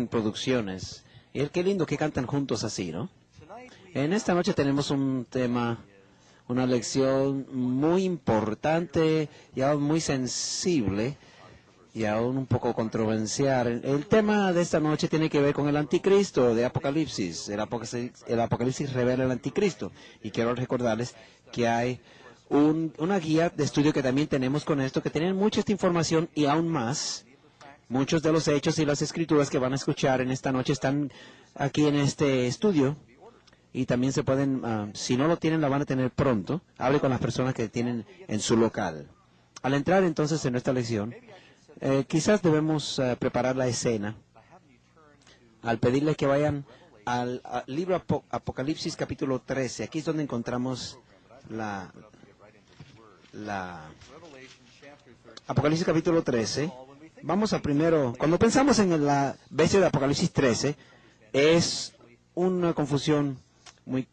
King Producciones. Y qué lindo que cantan juntos así, ¿no? En esta noche tenemos un tema, una lección muy importante y aún muy sensible y aún un poco controversial. El tema de esta noche tiene que ver con el anticristo de Apocalipsis. El Apocalipsis revela el anticristo. Y quiero recordarles que hay una guía de estudio que también tenemos con esto, que tienen mucha esta información y aún más. Muchos de los hechos y las escrituras que van a escuchar en esta noche están aquí en este estudio. Y también se pueden, si no lo tienen, la van a tener pronto. Hable con las personas que tienen en su local. Al entrar entonces en nuestra lección, quizás debemos preparar la escena al pedirles que vayan al libro Apocalipsis capítulo 13. Aquí es donde encontramos la Apocalipsis capítulo 13. Vamos a primero, cuando pensamos en la bestia de Apocalipsis 13, es una confusión muy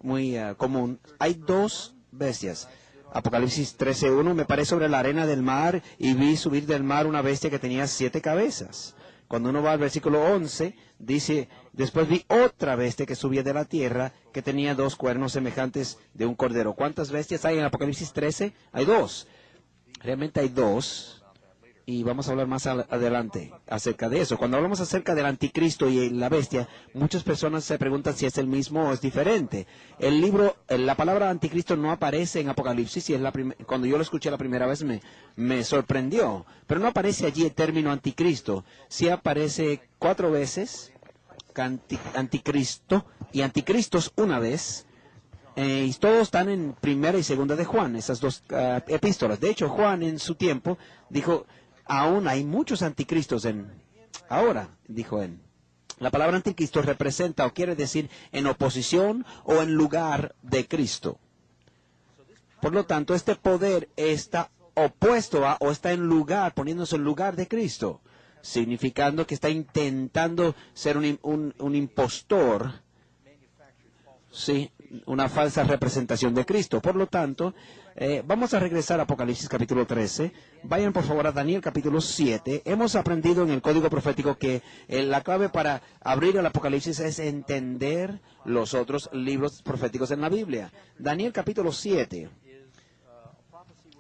común. Hay dos bestias. Apocalipsis 13:1, me paré sobre la arena del mar y vi subir del mar una bestia que tenía 7 cabezas. Cuando uno va al versículo 11, dice, después vi otra bestia que subía de la tierra que tenía 2 cuernos semejantes de un cordero. ¿Cuántas bestias hay en Apocalipsis 13? Hay 2. Realmente hay 2. Y vamos a hablar más adelante acerca de eso. Cuando hablamos acerca del anticristo y la bestia, muchas personas se preguntan si es el mismo o es diferente. La palabra anticristo no aparece en Apocalipsis, y cuando yo lo escuché la primera vez me sorprendió. Pero no aparece allí el término anticristo. Sí aparece 4 veces anticristo y anticristos una vez. Y todos están en primera y segunda de Juan, esas dos epístolas. De hecho, Juan en su tiempo dijo, aún hay muchos anticristos ahora, dijo él. La palabra anticristo representa o quiere decir en oposición o en lugar de Cristo. Por lo tanto, este poder está opuesto a o está en lugar, poniéndose en lugar de Cristo, significando que está intentando ser un impostor, sí, una falsa representación de Cristo. Por lo tanto, vamos a regresar a Apocalipsis capítulo 13. Vayan por favor a Daniel capítulo 7. Hemos aprendido en el código profético que la clave para abrir el Apocalipsis es entender los otros libros proféticos en la Biblia. Daniel capítulo 7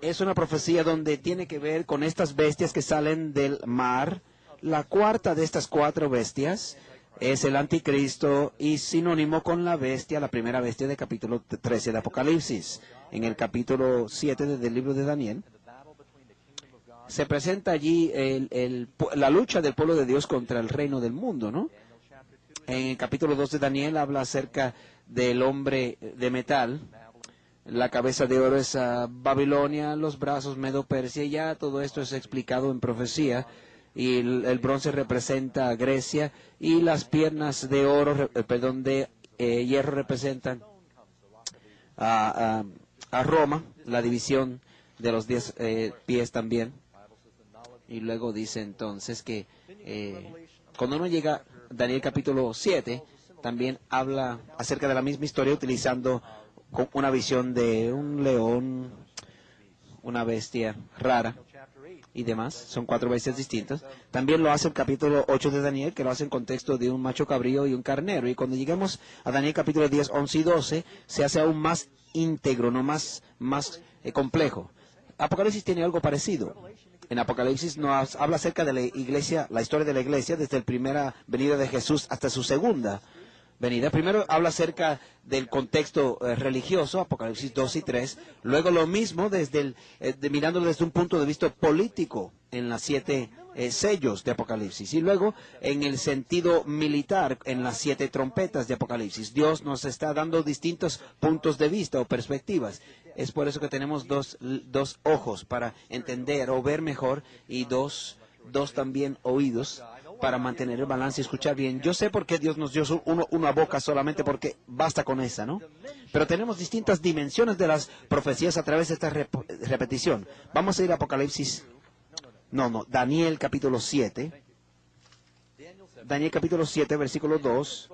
es una profecía donde tiene que ver con estas bestias que salen del mar. La cuarta de estas 4 bestias es el anticristo y sinónimo con la bestia, la primera bestia de capítulo 13 de Apocalipsis. En el capítulo 7 del libro de Daniel se presenta allí la lucha del pueblo de Dios contra el reino del mundo, ¿no? En el capítulo 2 de Daniel habla acerca del hombre de metal. La cabeza de oro es Babilonia, los brazos Medo-Persia, ya todo esto es explicado en profecía. Y el bronce representa a Grecia y las piernas de hierro representan a Roma, la división de los 10 pies también. Y luego dice entonces que cuando uno llega a Daniel capítulo 7, también habla acerca de la misma historia utilizando una visión de un león, una bestia rara y demás. Son 4 bestias distintas. También lo hace el capítulo 8 de Daniel, que lo hace en contexto de un macho cabrío y un carnero. Y cuando lleguemos a Daniel capítulo 10, 11 y 12, se hace aún más íntegro, no más complejo. Apocalipsis tiene algo parecido. En Apocalipsis nos habla acerca de la iglesia, la historia de la iglesia, desde la primera venida de Jesús hasta su segunda venida. Primero habla acerca del contexto religioso, Apocalipsis 2 y 3. Luego lo mismo mirándolo desde un punto de vista político en las 7 sellos de Apocalipsis. Y luego en el sentido militar en las 7 trompetas de Apocalipsis. Dios nos está dando distintos puntos de vista o perspectivas. Es por eso que tenemos dos ojos para entender o ver mejor y dos también oídos para mantener el balance y escuchar bien. Yo sé por qué Dios nos dio una boca solamente, porque basta con esa, ¿no? Pero tenemos distintas dimensiones de las profecías a través de esta repetición. Vamos a ir a Apocalipsis. Daniel capítulo 7. Daniel capítulo 7, versículo 2.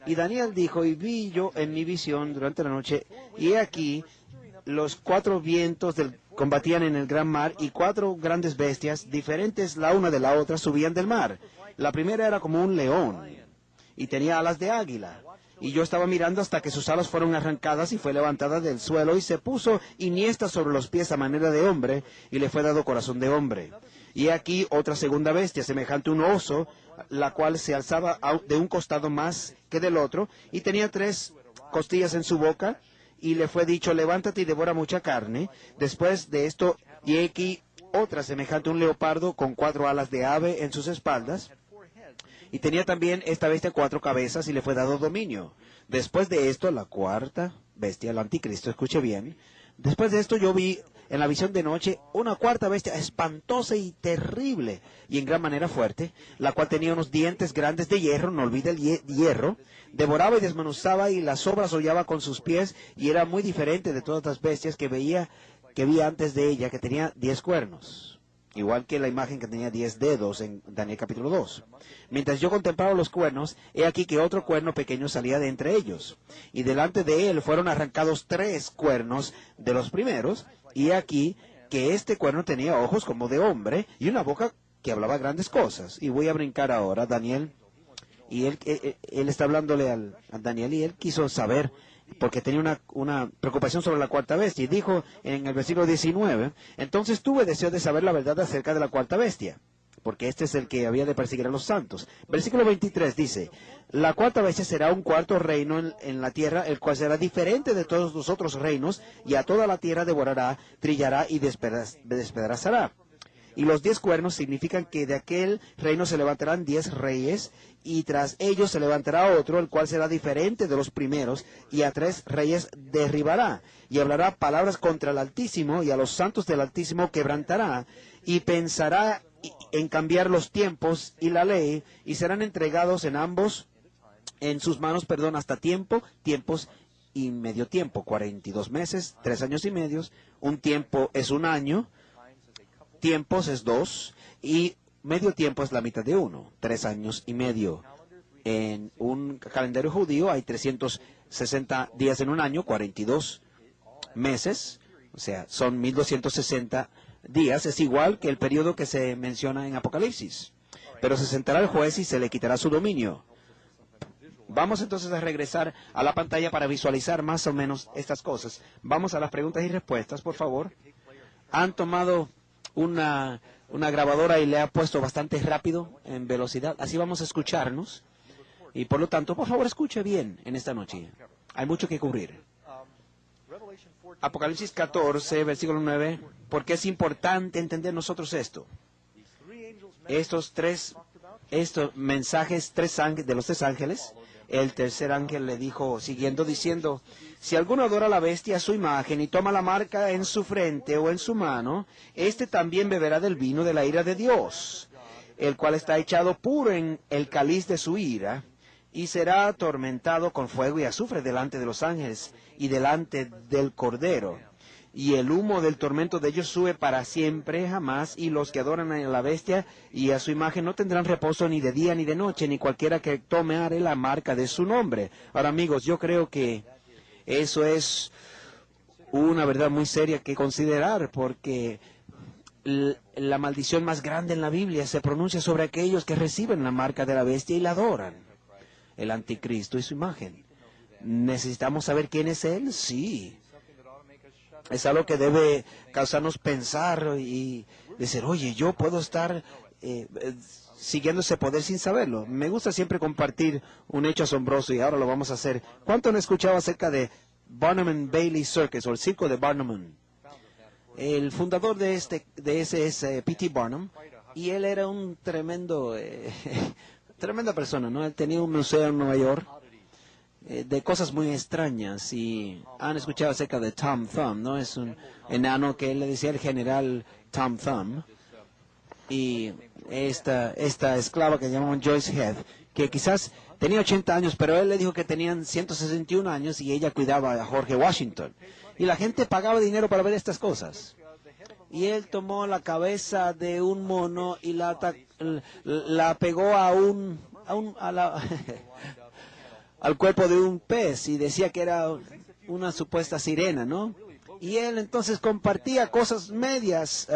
Y Daniel dijo, y vi yo en mi visión durante la noche, y he aquí los 4 vientos combatían en el gran mar, y 4 grandes bestias, diferentes la una de la otra, subían del mar. La primera era como un león, y tenía alas de águila. Y yo estaba mirando hasta que sus alas fueron arrancadas y fue levantada del suelo y se puso iniesta sobre los pies a manera de hombre y le fue dado corazón de hombre. Y aquí otra segunda bestia, semejante a un oso, la cual se alzaba de un costado más que del otro y tenía 3 costillas en su boca y le fue dicho, levántate y devora mucha carne. Después de esto, y aquí otra semejante a un leopardo con 4 alas de ave en sus espaldas. Y tenía también esta bestia 4 cabezas y le fue dado dominio. Después de esto, la cuarta bestia, el anticristo, escuche bien. Después de esto yo vi en la visión de noche una cuarta bestia espantosa y terrible y en gran manera fuerte, la cual tenía unos dientes grandes de hierro, no olvide el hierro, devoraba y desmenuzaba y las sobras hollaba con sus pies y era muy diferente de todas las bestias que vi antes de ella, que tenía 10 cuernos. Igual que la imagen que tenía 10 dedos en Daniel capítulo 2. Mientras yo contemplaba los cuernos, he aquí que otro cuerno pequeño salía de entre ellos. Y delante de él fueron arrancados 3 cuernos de los primeros. Y he aquí que este cuerno tenía ojos como de hombre y una boca que hablaba grandes cosas. Y voy a brincar ahora, Daniel. Y él está hablándole a Daniel y él quiso saber, porque tenía una preocupación sobre la cuarta bestia. Y dijo en el versículo 19, entonces tuve deseo de saber la verdad acerca de la cuarta bestia, porque este es el que había de perseguir a los santos. Versículo 23 dice, la cuarta bestia será un cuarto reino en la tierra, el cual será diferente de todos los otros reinos, y a toda la tierra devorará, trillará y despedazará. Y los 10 cuernos significan que de aquel reino se levantarán 10 reyes, y tras ellos se levantará otro, el cual será diferente de los primeros, y a 3 reyes derribará, y hablará palabras contra el Altísimo, y a los santos del Altísimo quebrantará, y pensará en cambiar los tiempos y la ley, y serán entregados en sus manos, hasta tiempos y medio tiempo, 42 meses, 3 años y medios, un tiempo es un año, tiempos es 2 y medio tiempo es la mitad de 1, 3 años y medio. En un calendario judío hay 360 días en un año, 42 meses, o sea, son 1260 días, es igual que el periodo que se menciona en Apocalipsis. Pero se sentará el juez y se le quitará su dominio. Vamos entonces a regresar a la pantalla para visualizar más o menos estas cosas. Vamos a las preguntas y respuestas, por favor. ¿Han tomado una grabadora y le ha puesto bastante rápido en velocidad? Así vamos a escucharnos. Y por lo tanto, por favor, escuche bien en esta noche. Hay mucho que cubrir. Apocalipsis 14, versículo 9. ¿Por qué es importante entender nosotros esto? Estos mensajes de los 3 ángeles. El tercer ángel le dijo, siguiendo diciendo, si alguno adora a la bestia a su imagen y toma la marca en su frente o en su mano, éste también beberá del vino de la ira de Dios, el cual está echado puro en el cáliz de su ira, y será atormentado con fuego y azufre delante de los ángeles y delante del Cordero. Y el humo del tormento de ellos sube para siempre, jamás, y los que adoran a la bestia y a su imagen no tendrán reposo ni de día ni de noche, ni cualquiera que tomare la marca de su nombre. Ahora, amigos, yo creo que eso es una verdad muy seria que considerar, porque la maldición más grande en la Biblia se pronuncia sobre aquellos que reciben la marca de la bestia y la adoran, el anticristo y su imagen. ¿Necesitamos saber quién es él? Sí. Es algo que debe causarnos pensar y decir, oye, yo puedo estar siguiendo ese poder sin saberlo. Me gusta siempre compartir un hecho asombroso y ahora lo vamos a hacer. ¿Cuánto han escuchado acerca de Barnum and Bailey Circus o el circo de Barnum? El fundador de ese es P.T. Barnum, y él era un tremenda persona, ¿no? Él tenía un museo en Nueva York de cosas muy extrañas, y han escuchado acerca de Tom Thumb, ¿no? Es un enano que él le decía el general Tom Thumb, y esta esclava que llamaban Joyce Heath, que quizás tenía 80 años, pero él le dijo que tenían 161 años y ella cuidaba a George Washington. Y la gente pagaba dinero para ver estas cosas. Y él tomó la cabeza de un mono y la pegó al cuerpo de un pez y decía que era una supuesta sirena, ¿no? Y él entonces compartía cosas medias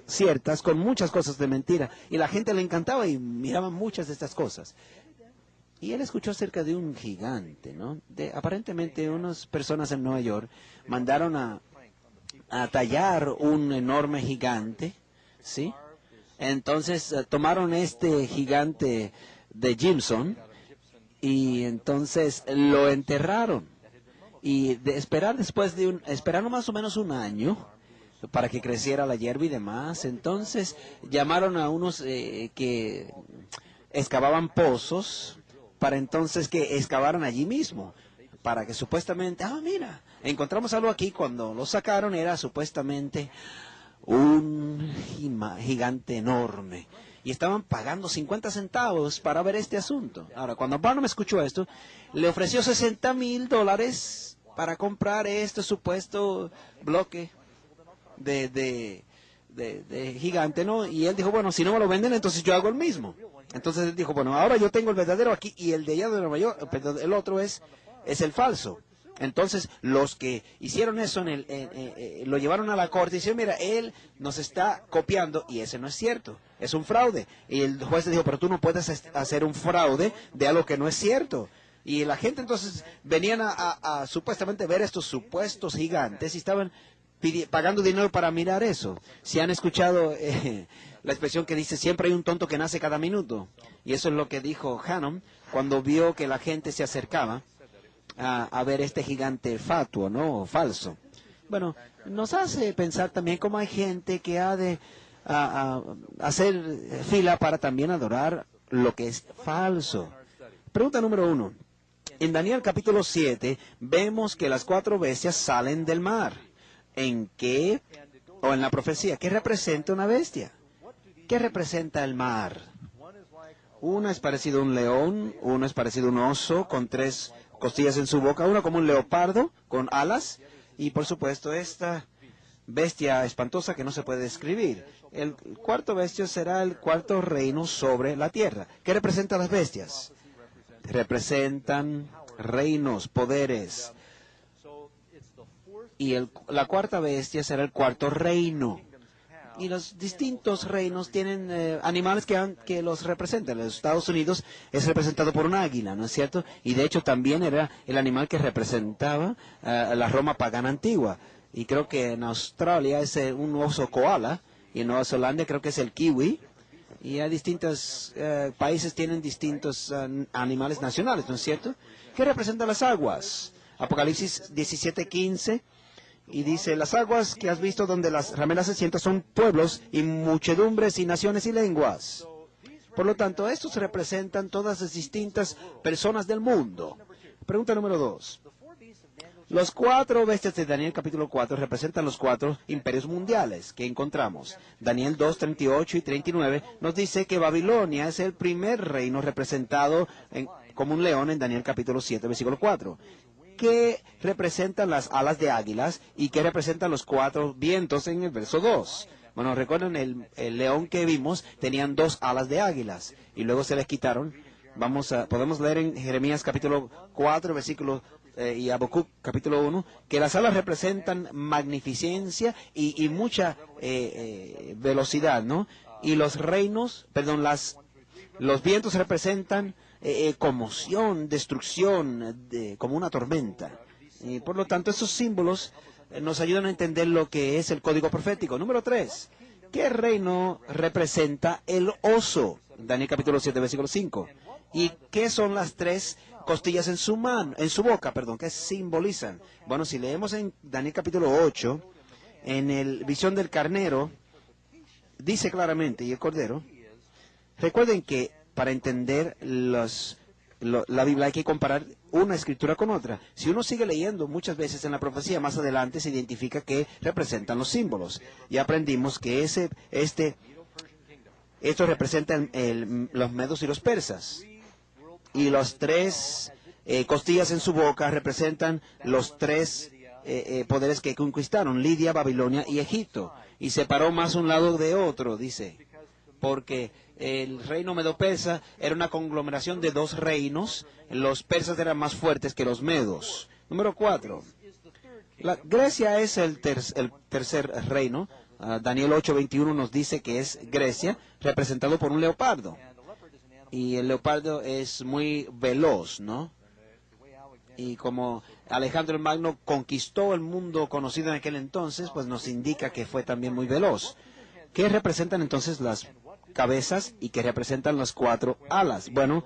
ciertas con muchas cosas de mentira. Y la gente le encantaba y miraban muchas de estas cosas. Y él escuchó acerca de un gigante, ¿no? Aparentemente unas personas en Nueva York mandaron a tallar un enorme gigante, ¿sí? Entonces tomaron este gigante de Gibson y entonces lo enterraron. Y esperaron más o menos un año para que creciera la hierba y demás. Entonces llamaron a unos que excavaban pozos para entonces que excavaran allí mismo, para que supuestamente, mira, encontramos algo aquí. Cuando lo sacaron era supuestamente un gigante enorme. Y estaban pagando 50 centavos para ver este asunto. Ahora, cuando Barnum escuchó esto, le ofreció $60,000 para comprar este supuesto bloque de gigante, ¿no? Y él dijo, bueno, si no me lo venden, entonces yo hago el mismo. Entonces él dijo, bueno, ahora yo tengo el verdadero aquí y el de allá de Nueva York, perdón, el otro es el falso. Entonces, los que hicieron eso lo llevaron a la corte y dijeron, mira, él nos está copiando y ese no es cierto, es un fraude. Y el juez le dijo, pero tú no puedes hacer un fraude de algo que no es cierto. Y la gente entonces venían a supuestamente ver estos supuestos gigantes y estaban pagando dinero para mirar eso. Si han escuchado la expresión que dice, siempre hay un tonto que nace cada minuto. Y eso es lo que dijo Hannum cuando vio que la gente se acercaba a ver este gigante fatuo, ¿no? Falso. Bueno, nos hace pensar también cómo hay gente que ha de hacer fila para también adorar lo que es falso. Pregunta número 1. En Daniel capítulo 7 vemos que las 4 bestias salen del mar. ¿En qué? O en la profecía, ¿qué representa una bestia? ¿Qué representa el mar? Uno es parecido a un león, uno es parecido a un oso con 3 costillas en su boca, uno como un leopardo con alas, y por supuesto esta bestia espantosa que no se puede describir. El cuarto bestia será el cuarto reino sobre la tierra. ¿Qué representan las bestias? Representan reinos, poderes. Y la cuarta bestia será el cuarto reino. Y los distintos reinos tienen animales que los representan. En los Estados Unidos es representado por un águila, ¿no es cierto? Y de hecho también era el animal que representaba la Roma pagana antigua. Y creo que en Australia es un oso koala, y en Nueva Zelanda creo que es el kiwi. Y hay distintos países tienen distintos animales nacionales, ¿no es cierto? ¿Qué representan las aguas? Apocalipsis 17:15. Y dice, las aguas que has visto donde las ramelas se sientan son pueblos y muchedumbres y naciones y lenguas. Por lo tanto, estos representan todas las distintas personas del mundo. Pregunta número 2. Los 4 bestias de Daniel capítulo 4 representan los 4 imperios mundiales que encontramos. Daniel 2, 38 y 39 nos dice que Babilonia es el primer reino representado como un león en Daniel capítulo 7, versículo 4. ¿Qué representan las alas de águilas y qué representan los 4 vientos en el verso 2? Bueno, recuerden, el león que vimos tenían 2 alas de águilas y luego se les quitaron. Podemos leer en Jeremías capítulo 4, versículo y Habacuc capítulo 1, que las alas representan magnificencia y mucha velocidad, ¿no? Y los vientos representan conmoción, destrucción, como una tormenta. Y por lo tanto, esos símbolos nos ayudan a entender lo que es el código profético. Número 3. ¿Qué reino representa el oso? Daniel capítulo 7, versículo 5. ¿Y qué son las 3 costillas en su boca, ¿qué simbolizan? Bueno, si leemos en Daniel capítulo 8, en el visión del carnero, dice claramente, y el cordero, recuerden que para entender la Biblia hay que comparar una escritura con otra. Si uno sigue leyendo, muchas veces en la profecía más adelante se identifica que representan los símbolos. Y aprendimos que esto representa los medos y los persas. Y los 3 costillas en su boca representan los 3 poderes que conquistaron, Lidia, Babilonia y Egipto. Y separó más un lado de otro, dice, porque el reino medo-persa era una conglomeración de 2 reinos. Los persas eran más fuertes que los medos. Número 4. Grecia es el tercer reino. Daniel 8:21 nos dice que es Grecia, representado por un leopardo. Y el leopardo es muy veloz, ¿no? Y como Alejandro el Magno conquistó el mundo conocido en aquel entonces, pues nos indica que fue también muy veloz. ¿Qué representan entonces las cabezas y qué representan las 4 alas? Bueno,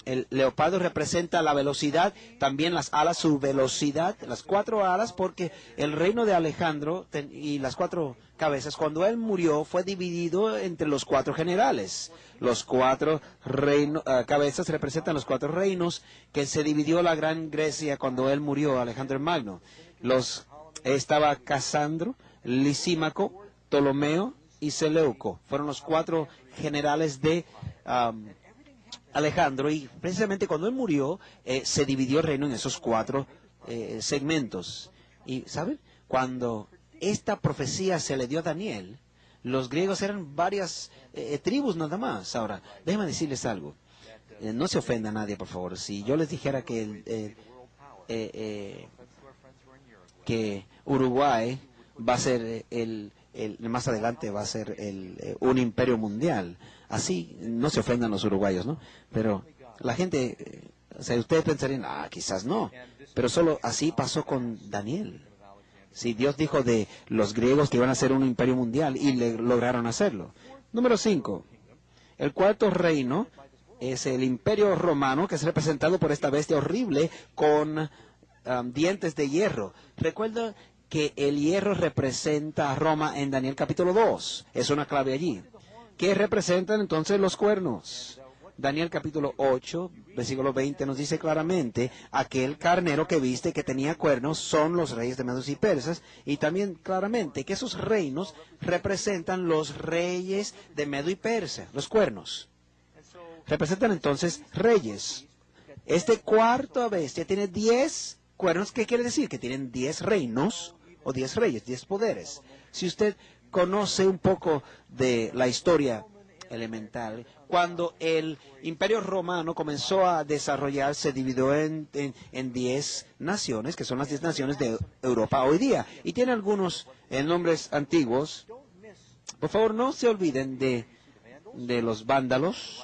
el leopardo representa la velocidad, también las alas, su velocidad, las 4 alas, porque el reino de Alejandro y las 4 cabezas, cuando él murió, fue dividido entre los 4 generales. Los 4 cabezas representan los 4 reinos que se dividió la Gran Grecia cuando él murió, Alejandro el Magno. Estaba Casandro, Lisímaco, Ptolomeo y Seleuco. Fueron los 4 generales de Alejandro, y precisamente cuando él murió, se dividió el reino en esos 4 segmentos. Y, ¿saben? Cuando esta profecía se le dio a Daniel, los griegos eran varias tribus nada más. Ahora, déjenme decirles algo. No se ofenda a nadie, por favor. Si yo les dijera que Uruguay va a ser más adelante va a ser un imperio mundial. Así, no se ofendan los uruguayos, ¿no? Pero la gente, o sea, ustedes pensarían, quizás no. Pero solo así pasó con Daniel. Si Dios dijo de los griegos que iban a ser un imperio mundial y lograron hacerlo. Número 5. El 4º reino es el imperio romano, que es representado por esta bestia horrible con dientes de hierro. Recuerda que el hierro representa a Roma en Daniel capítulo 2. Es una clave allí. ¿Qué representan entonces los cuernos? Daniel capítulo 8, versículo 20 nos dice claramente, aquel carnero que viste que tenía cuernos son los reyes de Medos y Persas, y también claramente que esos reinos representan los reyes de Medo y Persia, los cuernos. Representan entonces reyes. Este 4ª bestia tiene 10 cuernos. ¿Qué quiere decir? Que tienen 10 reinos o 10 reyes, 10 poderes. Si usted conoce un poco de la historia elemental, cuando el imperio romano comenzó a desarrollar, se dividió en 10 naciones, que son las 10 naciones de Europa hoy día, y tiene algunos nombres antiguos. Por favor, no se olviden de los vándalos,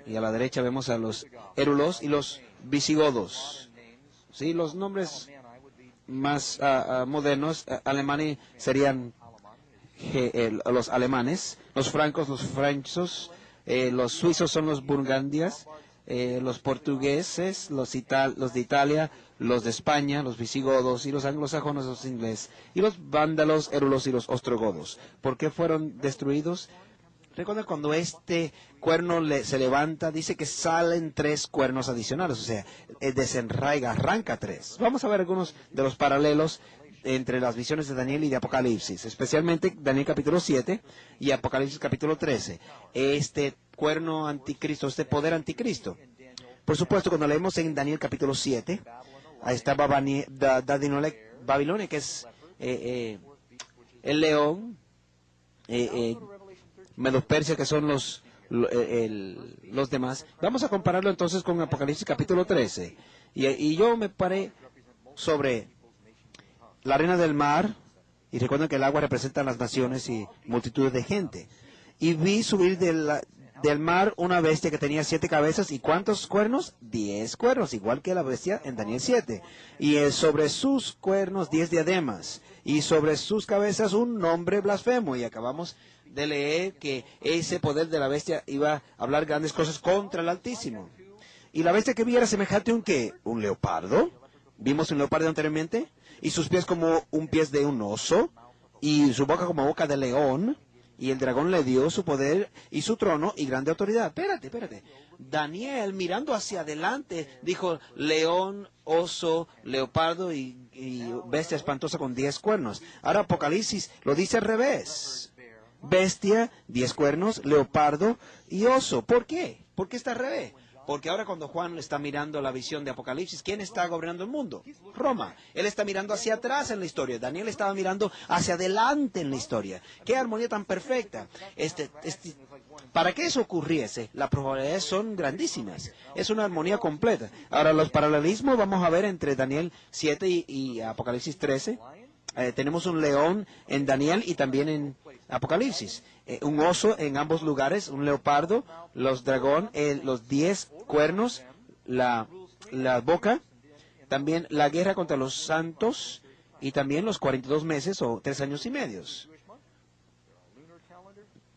y a la derecha vemos a los érulos y los visigodos. Sí, los nombres más modernos, alemanes serían los alemanes, los francos, los franchos, los suizos son los burgundias, los portugueses, los de Italia, los de España, los visigodos, y los anglosajones, los ingleses, y los vándalos, érulos y los ostrogodos. ¿Por qué fueron destruidos? Recuerda, cuando este cuerno se levanta, dice que salen 3 cuernos adicionales, o sea, desenraiga, arranca 3. Vamos a ver algunos de los paralelos entre las visiones de Daniel y de Apocalipsis, especialmente Daniel capítulo 7 y Apocalipsis capítulo 13. Este cuerno anticristo, este poder anticristo. Por supuesto, cuando leemos en Daniel capítulo 7, ahí está Babilonia, que es el león, Medo-Persia, que son los demás. Vamos a compararlo entonces con Apocalipsis capítulo 13. Y yo me paré sobre la arena del mar, y recuerden que el agua representa las naciones y multitudes de gente. Y vi subir del mar una bestia que tenía 7 cabezas, ¿y cuántos cuernos? 10 cuernos, igual que la bestia en Daniel 7. Y sobre sus cuernos 10 diademas, y sobre sus cabezas un nombre blasfemo. Y acabamos de leer que ese poder de la bestia iba a hablar grandes cosas contra el Altísimo. Y la bestia que vi era semejante a un leopardo. Vimos un leopardo anteriormente, y sus pies como un pie de un oso, y su boca como boca de león, y el dragón le dio su poder y su trono y grande autoridad. Espérate. Daniel, mirando hacia adelante, dijo león, oso, leopardo y bestia espantosa con 10 cuernos. Ahora Apocalipsis lo dice al revés. Bestia, 10 cuernos, leopardo y oso. ¿Por qué? ¿Por qué está al revés? Porque ahora cuando Juan está mirando la visión de Apocalipsis, ¿quién está gobernando el mundo? Roma. Él está mirando hacia atrás en la historia. Daniel estaba mirando hacia adelante en la historia. ¡Qué armonía tan perfecta! Para que eso ocurriese, las probabilidades son grandísimas. Es una armonía completa. Ahora, los paralelismos vamos a ver entre Daniel 7 y Apocalipsis 13. tenemos un león en Daniel y también en Apocalipsis. Un oso en ambos lugares, un leopardo, los dragón, los 10 cuernos, la boca, también la guerra contra los santos y también los 42 meses o 3 años y medios.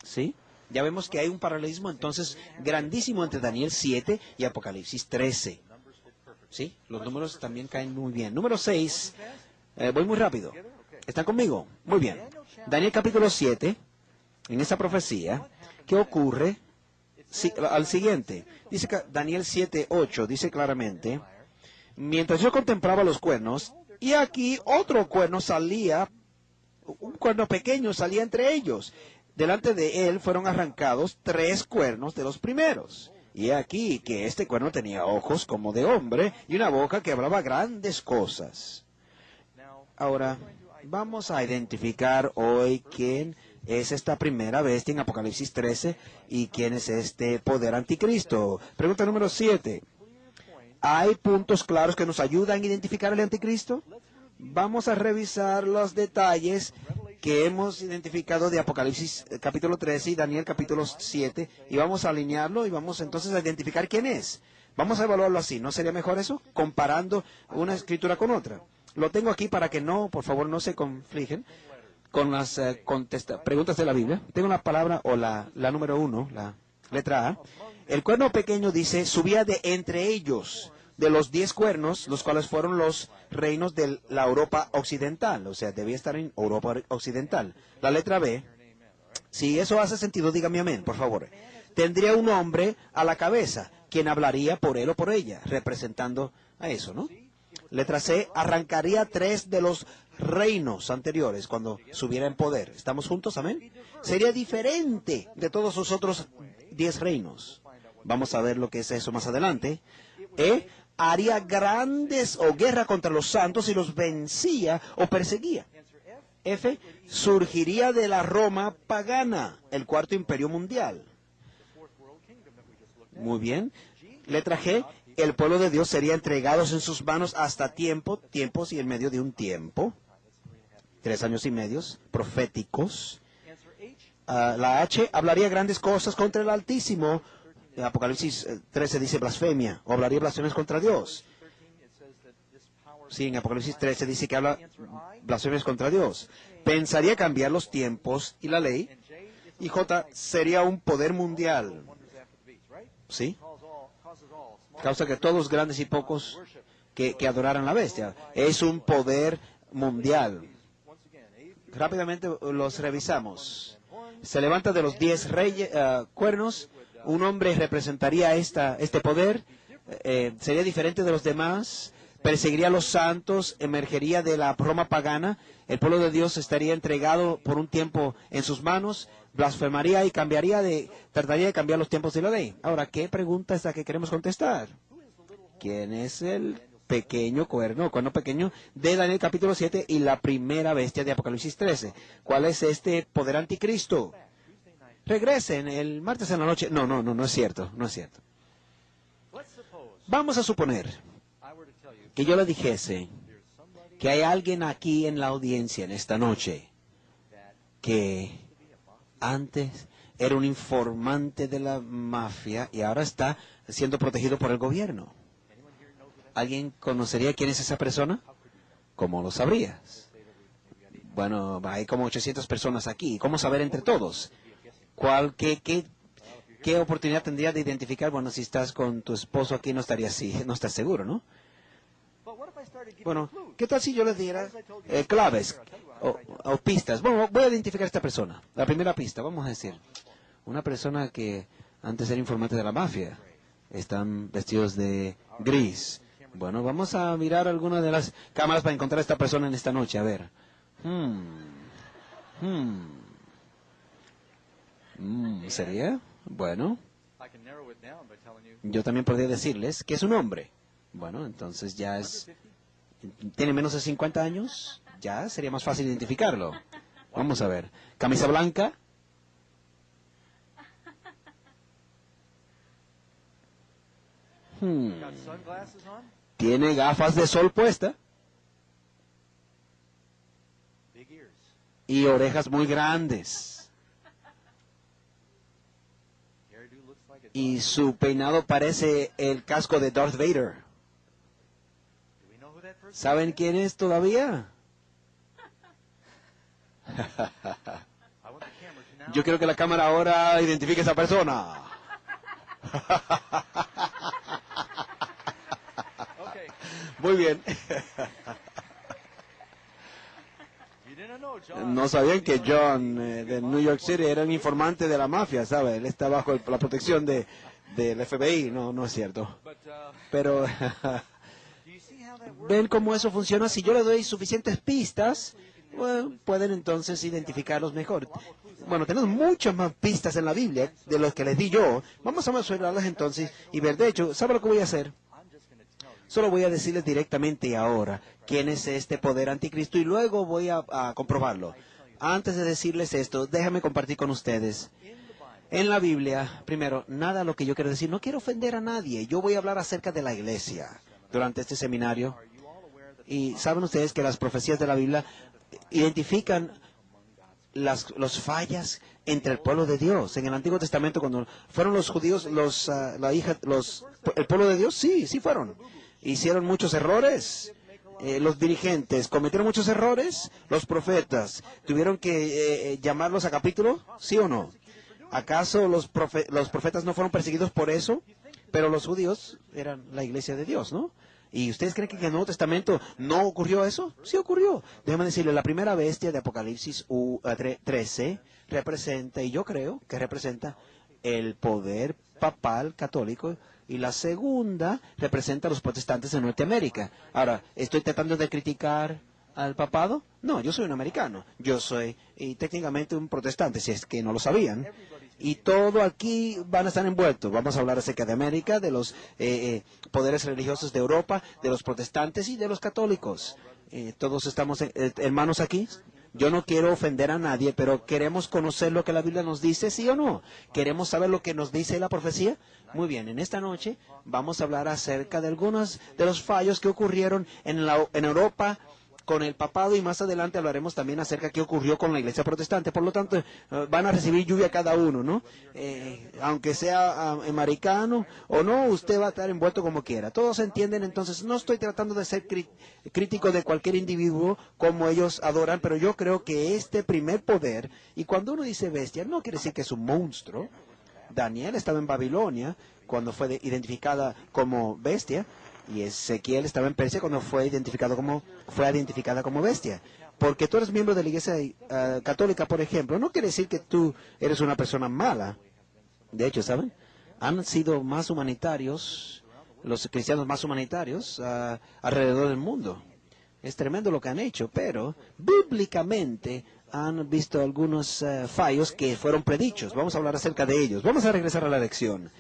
¿Sí? Ya vemos que hay un paralelismo entonces grandísimo entre Daniel 7 y Apocalipsis 13. ¿Sí? Los números también caen muy bien. Número 6. Voy muy rápido. ¿Están conmigo? Muy bien. Daniel capítulo 7, en esa profecía, ¿qué ocurre? Sí, al siguiente. Dice que Daniel 7:8 dice claramente, mientras yo contemplaba los cuernos, y aquí otro cuerno salía, un cuerno pequeño salía entre ellos. Delante de él fueron arrancados 3 cuernos de los primeros. Y aquí que este cuerno tenía ojos como de hombre y una boca que hablaba grandes cosas. Ahora, vamos a identificar hoy quién es esta primera bestia en Apocalipsis 13 y quién es este poder anticristo. Pregunta número 7. ¿Hay puntos claros que nos ayudan a identificar al anticristo? Vamos a revisar los detalles que hemos identificado de Apocalipsis capítulo 13 y Daniel capítulo 7 y vamos a alinearlo y vamos entonces a identificar quién es. Vamos a evaluarlo así. ¿No sería mejor eso? Comparando una escritura con otra. Lo tengo aquí para que no, por favor, no se confligen con las preguntas de la Biblia. Tengo la palabra o la número 1, la letra A. El cuerno pequeño dice, subía de entre ellos, de los 10 cuernos, los cuales fueron los reinos de la Europa occidental. O sea, debía estar en Europa occidental. La letra B, si eso hace sentido, dígame amén, por favor. Tendría un hombre a la cabeza, quien hablaría por él o por ella, representando a eso, ¿no? Letra C, arrancaría 3 de los reinos anteriores cuando subiera en poder. ¿Estamos juntos? Amén. Sería diferente de todos los otros 10 reinos. Vamos a ver lo que es eso más adelante. E, haría grandes o guerra contra los santos y los vencía o perseguía. F, surgiría de la Roma pagana, el cuarto imperio mundial. Muy bien. Letra G, el pueblo de Dios sería entregados en sus manos hasta tiempos y en medio de un tiempo. 3 años y medios, proféticos. La H, hablaría grandes cosas contra el Altísimo. En Apocalipsis 13 dice blasfemia, o hablaría blasfemias contra Dios. Sí, en Apocalipsis 13 dice que habla blasfemias contra Dios. Pensaría cambiar los tiempos y la ley. Y J, sería un poder mundial. ¿Sí? Causa que todos grandes y pocos que adoraran la bestia. Es un poder mundial. Rápidamente los revisamos. Se levanta de los 10 cuernos. Un hombre representaría este poder. Sería diferente de los demás. Perseguiría a los santos. Emergería de la Roma pagana. El pueblo de Dios estaría entregado por un tiempo en sus manos. Blasfemaría y trataría de cambiar los tiempos de la ley. Ahora, ¿qué pregunta es la que queremos contestar? ¿Quién es el cuerno pequeño de Daniel capítulo 7 y la primera bestia de Apocalipsis 13? ¿Cuál es este poder anticristo? Regresen el martes en la noche. No es cierto, no es cierto. Vamos a suponer que yo le dijese que hay alguien aquí en la audiencia en esta noche que antes era un informante de la mafia y ahora está siendo protegido por el gobierno. ¿Alguien conocería quién es esa persona? ¿Cómo lo sabrías? Bueno, hay como 800 personas aquí. ¿Cómo saber entre todos? ¿Qué oportunidad tendría de identificar? Bueno, si estás con tu esposo aquí no estarías así, no estás seguro, ¿no? Bueno, ¿qué tal si yo les diera claves o pistas? Bueno, voy a identificar a esta persona. La primera pista, vamos a decir, una persona que antes era informante de la mafia. Están vestidos de gris. Bueno, vamos a mirar alguna de las cámaras para encontrar a esta persona en esta noche. A ver. ¿Sería? Bueno. Yo también podría decirles que es un hombre. Bueno, entonces ya es... ¿Tiene menos de 50 años? Ya sería más fácil identificarlo. Vamos a ver. Camisa blanca. ¿Tiene gafas de sol puesta? y orejas muy grandes. Y su peinado parece el casco de Darth Vader. ¿Saben quién es todavía? Yo quiero que la cámara ahora identifique a esa persona. Muy bien. No sabían que John de New York City era un informante de la mafia, ¿sabe? Él está bajo la protección del FBI. No, no es cierto. Pero ¿ven cómo eso funciona? Si yo le doy suficientes pistas, bueno, pueden entonces identificarlos mejor. Bueno, tenemos muchas más pistas en la Biblia de los que les di yo. Vamos a mencionarlas entonces y ver. De hecho, ¿sabe lo que voy a hacer? Solo voy a decirles directamente ahora quién es este poder anticristo y luego voy a comprobarlo. Antes de decirles esto, déjame compartir con ustedes. En la Biblia, primero, nada lo que yo quiero decir. No quiero ofender a nadie. Yo voy a hablar acerca de la iglesia durante este seminario. Y saben ustedes que las profecías de la Biblia identifican las fallas entre el pueblo de Dios. En el Antiguo Testamento, cuando fueron los judíos, el pueblo de Dios, sí fueron. Hicieron muchos errores. Los dirigentes cometieron muchos errores. Los profetas tuvieron que llamarlos a capítulo, ¿sí o no? ¿Acaso los profetas no fueron perseguidos por eso? Pero los judíos eran la iglesia de Dios, ¿no? ¿Y ustedes creen que en el Nuevo Testamento no ocurrió eso? Sí ocurrió. Déjame decirle, la primera bestia de Apocalipsis 13 representa, y yo creo que representa, el poder papal católico, y la segunda representa a los protestantes de Norteamérica. Ahora, ¿estoy tratando de criticar al papado? No, yo soy un americano. Yo soy técnicamente un protestante, si es que no lo sabían. Y todo aquí van a estar envueltos. Vamos a hablar acerca de América, de los poderes religiosos de Europa, de los protestantes y de los católicos. Todos estamos hermanos aquí. Yo no quiero ofender a nadie, pero queremos conocer lo que la Biblia nos dice, ¿sí o no? ¿Queremos saber lo que nos dice la profecía? Muy bien, en esta noche vamos a hablar acerca de algunos de los fallos que ocurrieron en Europa con el papado, y más adelante hablaremos también acerca de qué ocurrió con la iglesia protestante. Por lo tanto, van a recibir lluvia cada uno, ¿no? Aunque sea americano o no, usted va a estar envuelto como quiera. Todos entienden, entonces, no estoy tratando de ser crítico de cualquier individuo como ellos adoran, pero yo creo que este primer poder, y cuando uno dice bestia, no quiere decir que es un monstruo. Daniel estaba en Babilonia cuando fue identificada como bestia, y Ezequiel estaba en Persia cuando fue identificada como bestia. Porque tú eres miembro de la iglesia católica, por ejemplo, no quiere decir que tú eres una persona mala. De hecho, ¿saben? Han sido más humanitarios, los cristianos más humanitarios alrededor del mundo. Es tremendo lo que han hecho, pero bíblicamente han visto algunos fallos que fueron predichos. Vamos a hablar acerca de ellos. Vamos a regresar a la lección.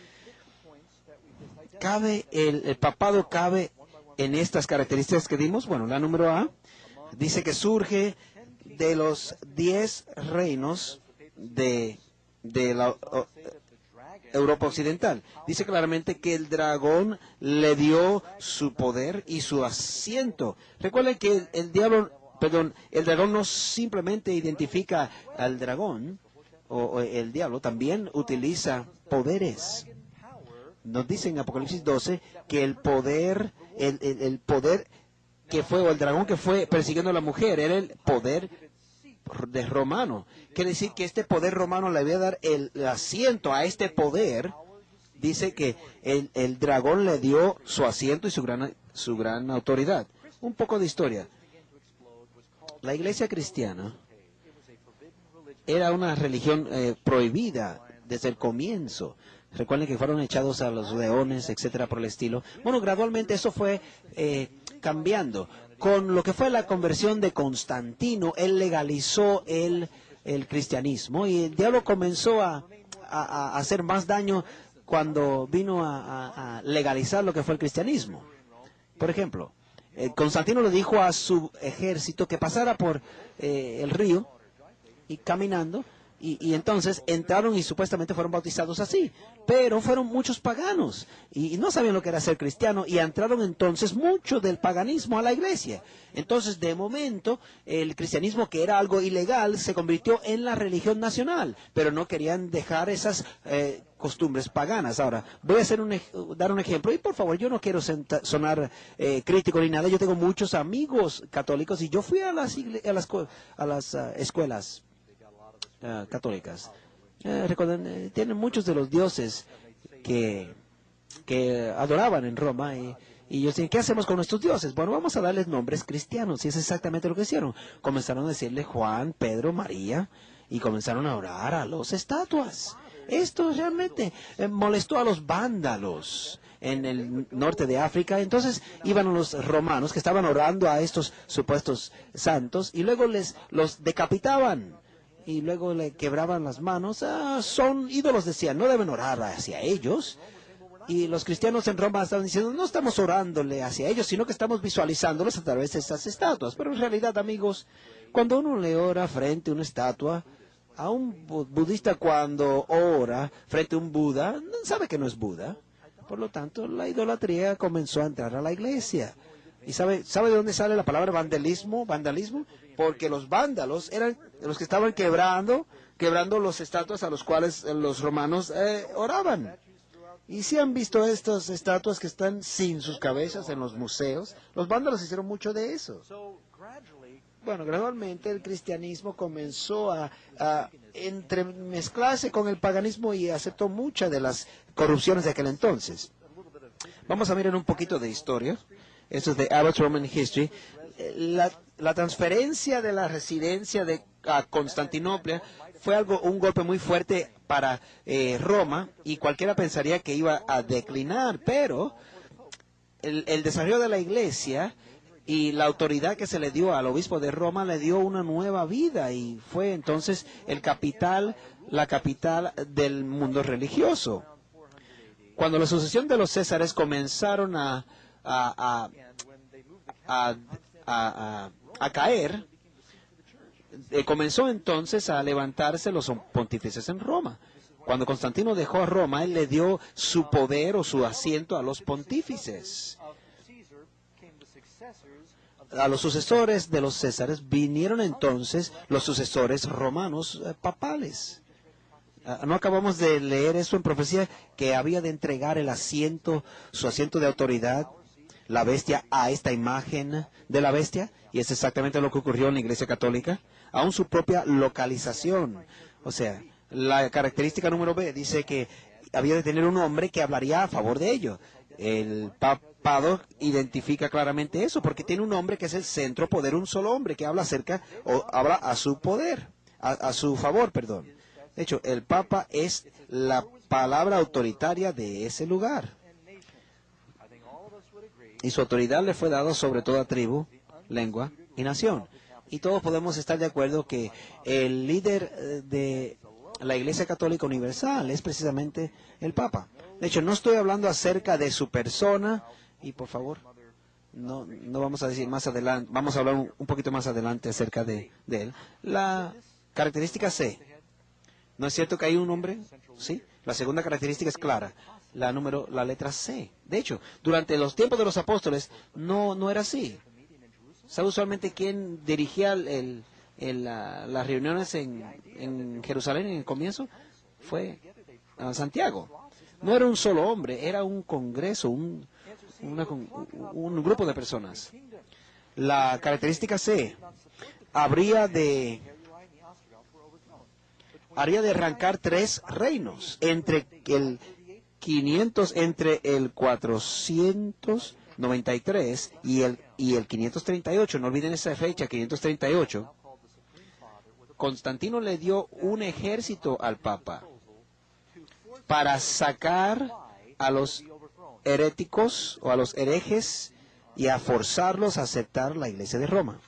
El papado cabe en estas características que dimos. Bueno, la número A dice que surge de los 10 reinos de la Europa Occidental. Dice claramente que el dragón le dio su poder y su asiento. Recuerden que el dragón no simplemente identifica al dragón, o el diablo, también utiliza poderes. Nos dice en Apocalipsis 12 que el poder que fue, o el dragón que fue persiguiendo a la mujer, era el poder de romano. Quiere decir que este poder romano le había dar el asiento a este poder. Dice que el dragón le dio su asiento y su gran autoridad. Un poco de historia. La iglesia cristiana era una religión prohibida desde el comienzo. Recuerden que fueron echados a los leones, etcétera, por el estilo. Bueno, gradualmente eso fue cambiando. Con lo que fue la conversión de Constantino, él legalizó el cristianismo, y el diablo comenzó a hacer más daño cuando vino a legalizar lo que fue el cristianismo. Por ejemplo, Constantino le dijo a su ejército que pasara por el río, y caminando, Y entonces entraron y supuestamente fueron bautizados así, pero fueron muchos paganos y no sabían lo que era ser cristiano y entraron entonces mucho del paganismo a la iglesia. Entonces, de momento, el cristianismo, que era algo ilegal, se convirtió en la religión nacional, pero no querían dejar esas costumbres paganas. Ahora, voy a dar un ejemplo y por favor, yo no quiero sonar crítico ni nada. Yo tengo muchos amigos católicos y yo fui a las escuelas católicas. Recuerden, tienen muchos de los dioses que adoraban en Roma y ellos decían, ¿qué hacemos con nuestros dioses? Bueno, vamos a darles nombres cristianos y es exactamente lo que hicieron. Comenzaron a decirle Juan, Pedro, María y comenzaron a orar a las estatuas. Esto realmente molestó a los vándalos en el norte de África. Entonces iban los romanos que estaban orando a estos supuestos santos y luego los decapitaban. Y luego le quebraban las manos. Son ídolos, decían, no deben orar hacia ellos. Y los cristianos en Roma estaban diciendo, no estamos orándole hacia ellos, sino que estamos visualizándolos a través de estas estatuas. Pero en realidad, amigos, cuando uno le ora frente a una estatua, a un budista cuando ora frente a un Buda, sabe que no es Buda. Por lo tanto, la idolatría comenzó a entrar a la iglesia. ¿Y sabe de dónde sale la palabra vandalismo? Vandalismo, porque los vándalos eran los que estaban quebrando los estatuas a los cuales los romanos oraban. Y si han visto estas estatuas que están sin sus cabezas en los museos, los vándalos hicieron mucho de eso. Bueno, gradualmente el cristianismo comenzó a entremezclarse con el paganismo y aceptó muchas de las corrupciones de aquel entonces. Vamos a mirar un poquito de historia. Esto es de Abbott's Roman History. La transferencia de la residencia a Constantinopla fue un golpe muy fuerte para Roma y cualquiera pensaría que iba a declinar, pero el desarrollo de la iglesia y la autoridad que se le dio al obispo de Roma le dio una nueva vida y fue entonces la capital del mundo religioso. Cuando la sucesión de los Césares comenzaron a caer, comenzó entonces a levantarse los pontífices en Roma. Cuando Constantino dejó a Roma, él le dio su poder o su asiento a los pontífices. A los sucesores de los Césares vinieron entonces los sucesores romanos papales. ¿No acabamos de leer eso en profecía? Que había de entregar su asiento de autoridad, la bestia, a esta imagen de la bestia. Y es exactamente lo que ocurrió en la Iglesia Católica. Aún su propia localización. O sea, la característica número B dice que había de tener un hombre que hablaría a favor de ello. El papado identifica claramente eso, porque tiene un hombre que es el centro poder, un solo hombre que habla habla a su poder, a su favor, perdón. De hecho, el Papa es la palabra autoritaria de ese lugar. Y su autoridad le fue dada sobre toda tribu, lengua y nación. Y todos podemos estar de acuerdo que el líder de la Iglesia Católica Universal es precisamente el Papa. De hecho, no estoy hablando acerca de su persona, y por favor, no vamos a decir más adelante, vamos a hablar un poquito más adelante acerca de él. La característica C. ¿No es cierto que hay un hombre? Sí. La segunda característica es clara. La letra C. De hecho, durante los tiempos de los apóstoles no era así. ¿Sabe usualmente quién dirigía las reuniones en Jerusalén en el comienzo? Fue Santiago. No era un solo hombre, era un congreso, un grupo de personas. La característica C haría de arrancar 3 reinos entre el 493 y el 538. No olviden esa fecha, 538. Constantino le dio un ejército al Papa para sacar a los heréticos o a los herejes y a forzarlos a aceptar la Iglesia de Roma.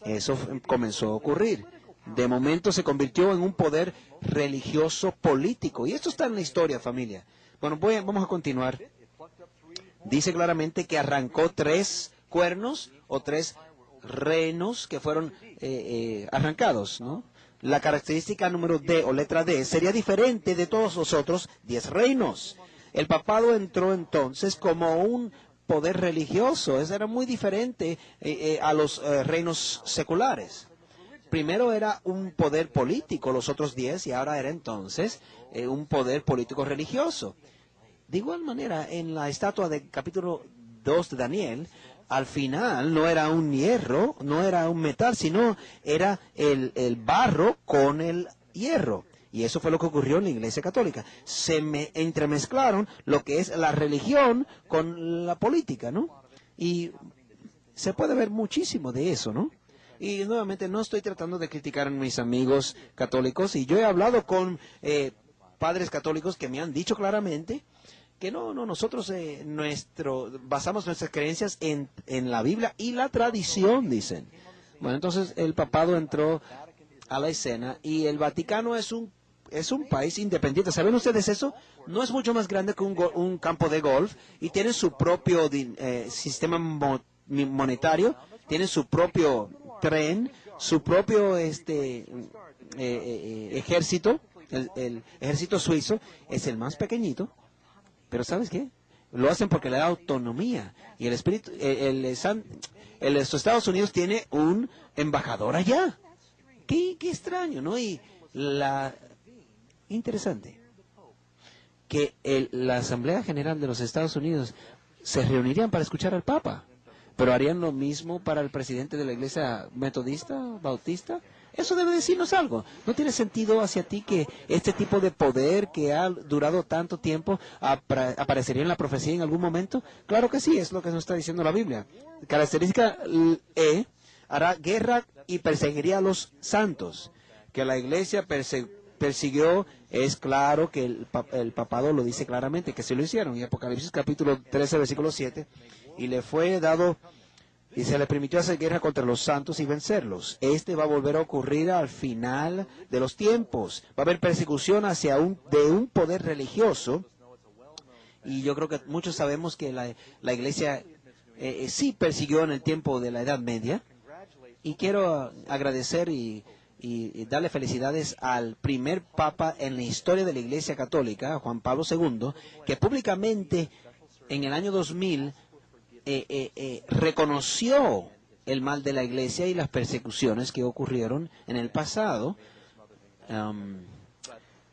Eso comenzó a ocurrir. De momento se convirtió en un poder religioso político. Y esto está en la historia, familia. Bueno, vamos a continuar. Dice claramente que arrancó 3 cuernos o 3 reinos que fueron arrancados, ¿no? la característica número D o letra D sería diferente de todos los otros 10 reinos. El papado entró entonces como un poder religioso. Eso era muy diferente a los reinos seculares. Primero era un poder político, los otros 10, y ahora era entonces un poder político religioso. De igual manera, en la estatua del capítulo 2 de Daniel, al final no era un hierro, no era un metal, sino era el barro con el hierro. Y eso fue lo que ocurrió en la Iglesia Católica. Se entremezclaron lo que es la religión con la política, ¿no? Y se puede ver muchísimo de eso, ¿no? Y nuevamente no estoy tratando de criticar a mis amigos católicos, y yo he hablado con padres católicos que me han dicho claramente que nosotros basamos nuestras creencias en la Biblia y la tradición, dicen. Bueno, entonces el papado entró a la escena y el Vaticano es un país independiente. ¿Saben ustedes eso? No es mucho más grande que un campo de golf y tiene su propio sistema monetario, tiene su propio tren, su propio ejército. El ejército suizo es el más pequeñito, pero ¿sabes qué? Lo hacen porque le da autonomía. Y los Estados Unidos tiene un embajador allá. Qué extraño, ¿no? Y interesante que la Asamblea General de los Estados Unidos se reunirían para escuchar al Papa, pero harían lo mismo para el presidente de la Iglesia Metodista, Bautista. Eso debe decirnos algo. ¿No tiene sentido hacia ti que este tipo de poder que ha durado tanto tiempo aparecería en la profecía en algún momento? Claro que sí, es lo que nos está diciendo la Biblia. Característica E, hará guerra y perseguiría a los santos. Que la Iglesia persiguió, es claro que el papado lo dice claramente, que se lo hicieron. Y Apocalipsis capítulo 13, versículo 7, y le fue dado y se le permitió hacer guerra contra los santos y vencerlos. Este va a volver a ocurrir al final de los tiempos. Va a haber persecución de un poder religioso. Y yo creo que muchos sabemos que la iglesia sí persiguió en el tiempo de la Edad Media. Y quiero agradecer y darle felicidades al primer papa en la historia de la Iglesia Católica, Juan Pablo II, que públicamente en el año 2000 reconoció el mal de la Iglesia y las persecuciones que ocurrieron en el pasado.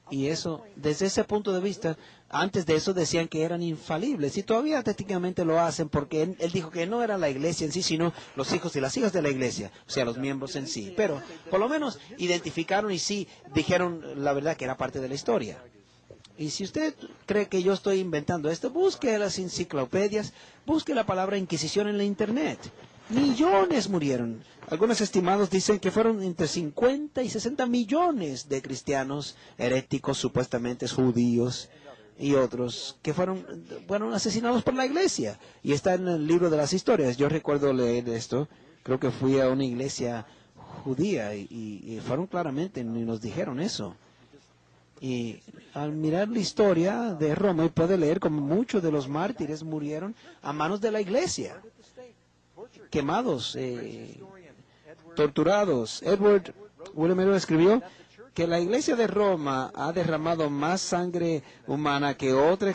Y eso, desde ese punto de vista, antes de eso decían que eran infalibles, y todavía técnicamente lo hacen, porque él dijo que no era la Iglesia en sí, sino los hijos y las hijas de la Iglesia, o sea, los miembros en sí. Pero por lo menos identificaron y sí dijeron la verdad, que era parte de la historia. Y si usted cree que yo estoy inventando esto, busque las enciclopedias, busque la palabra Inquisición en la Internet. Millones murieron. Algunos estimados dicen que fueron entre 50 y 60 millones de cristianos heréticos, supuestamente judíos, y otros que fueron asesinados por la iglesia. Y está en el libro de las historias. Yo recuerdo leer esto. Creo que fui a una iglesia judía y fueron claramente y nos dijeron eso. Y al mirar la historia de Roma, puede leer como muchos de los mártires murieron a manos de la iglesia, quemados, torturados. Edward William escribió que la iglesia de Roma ha derramado más sangre humana que otra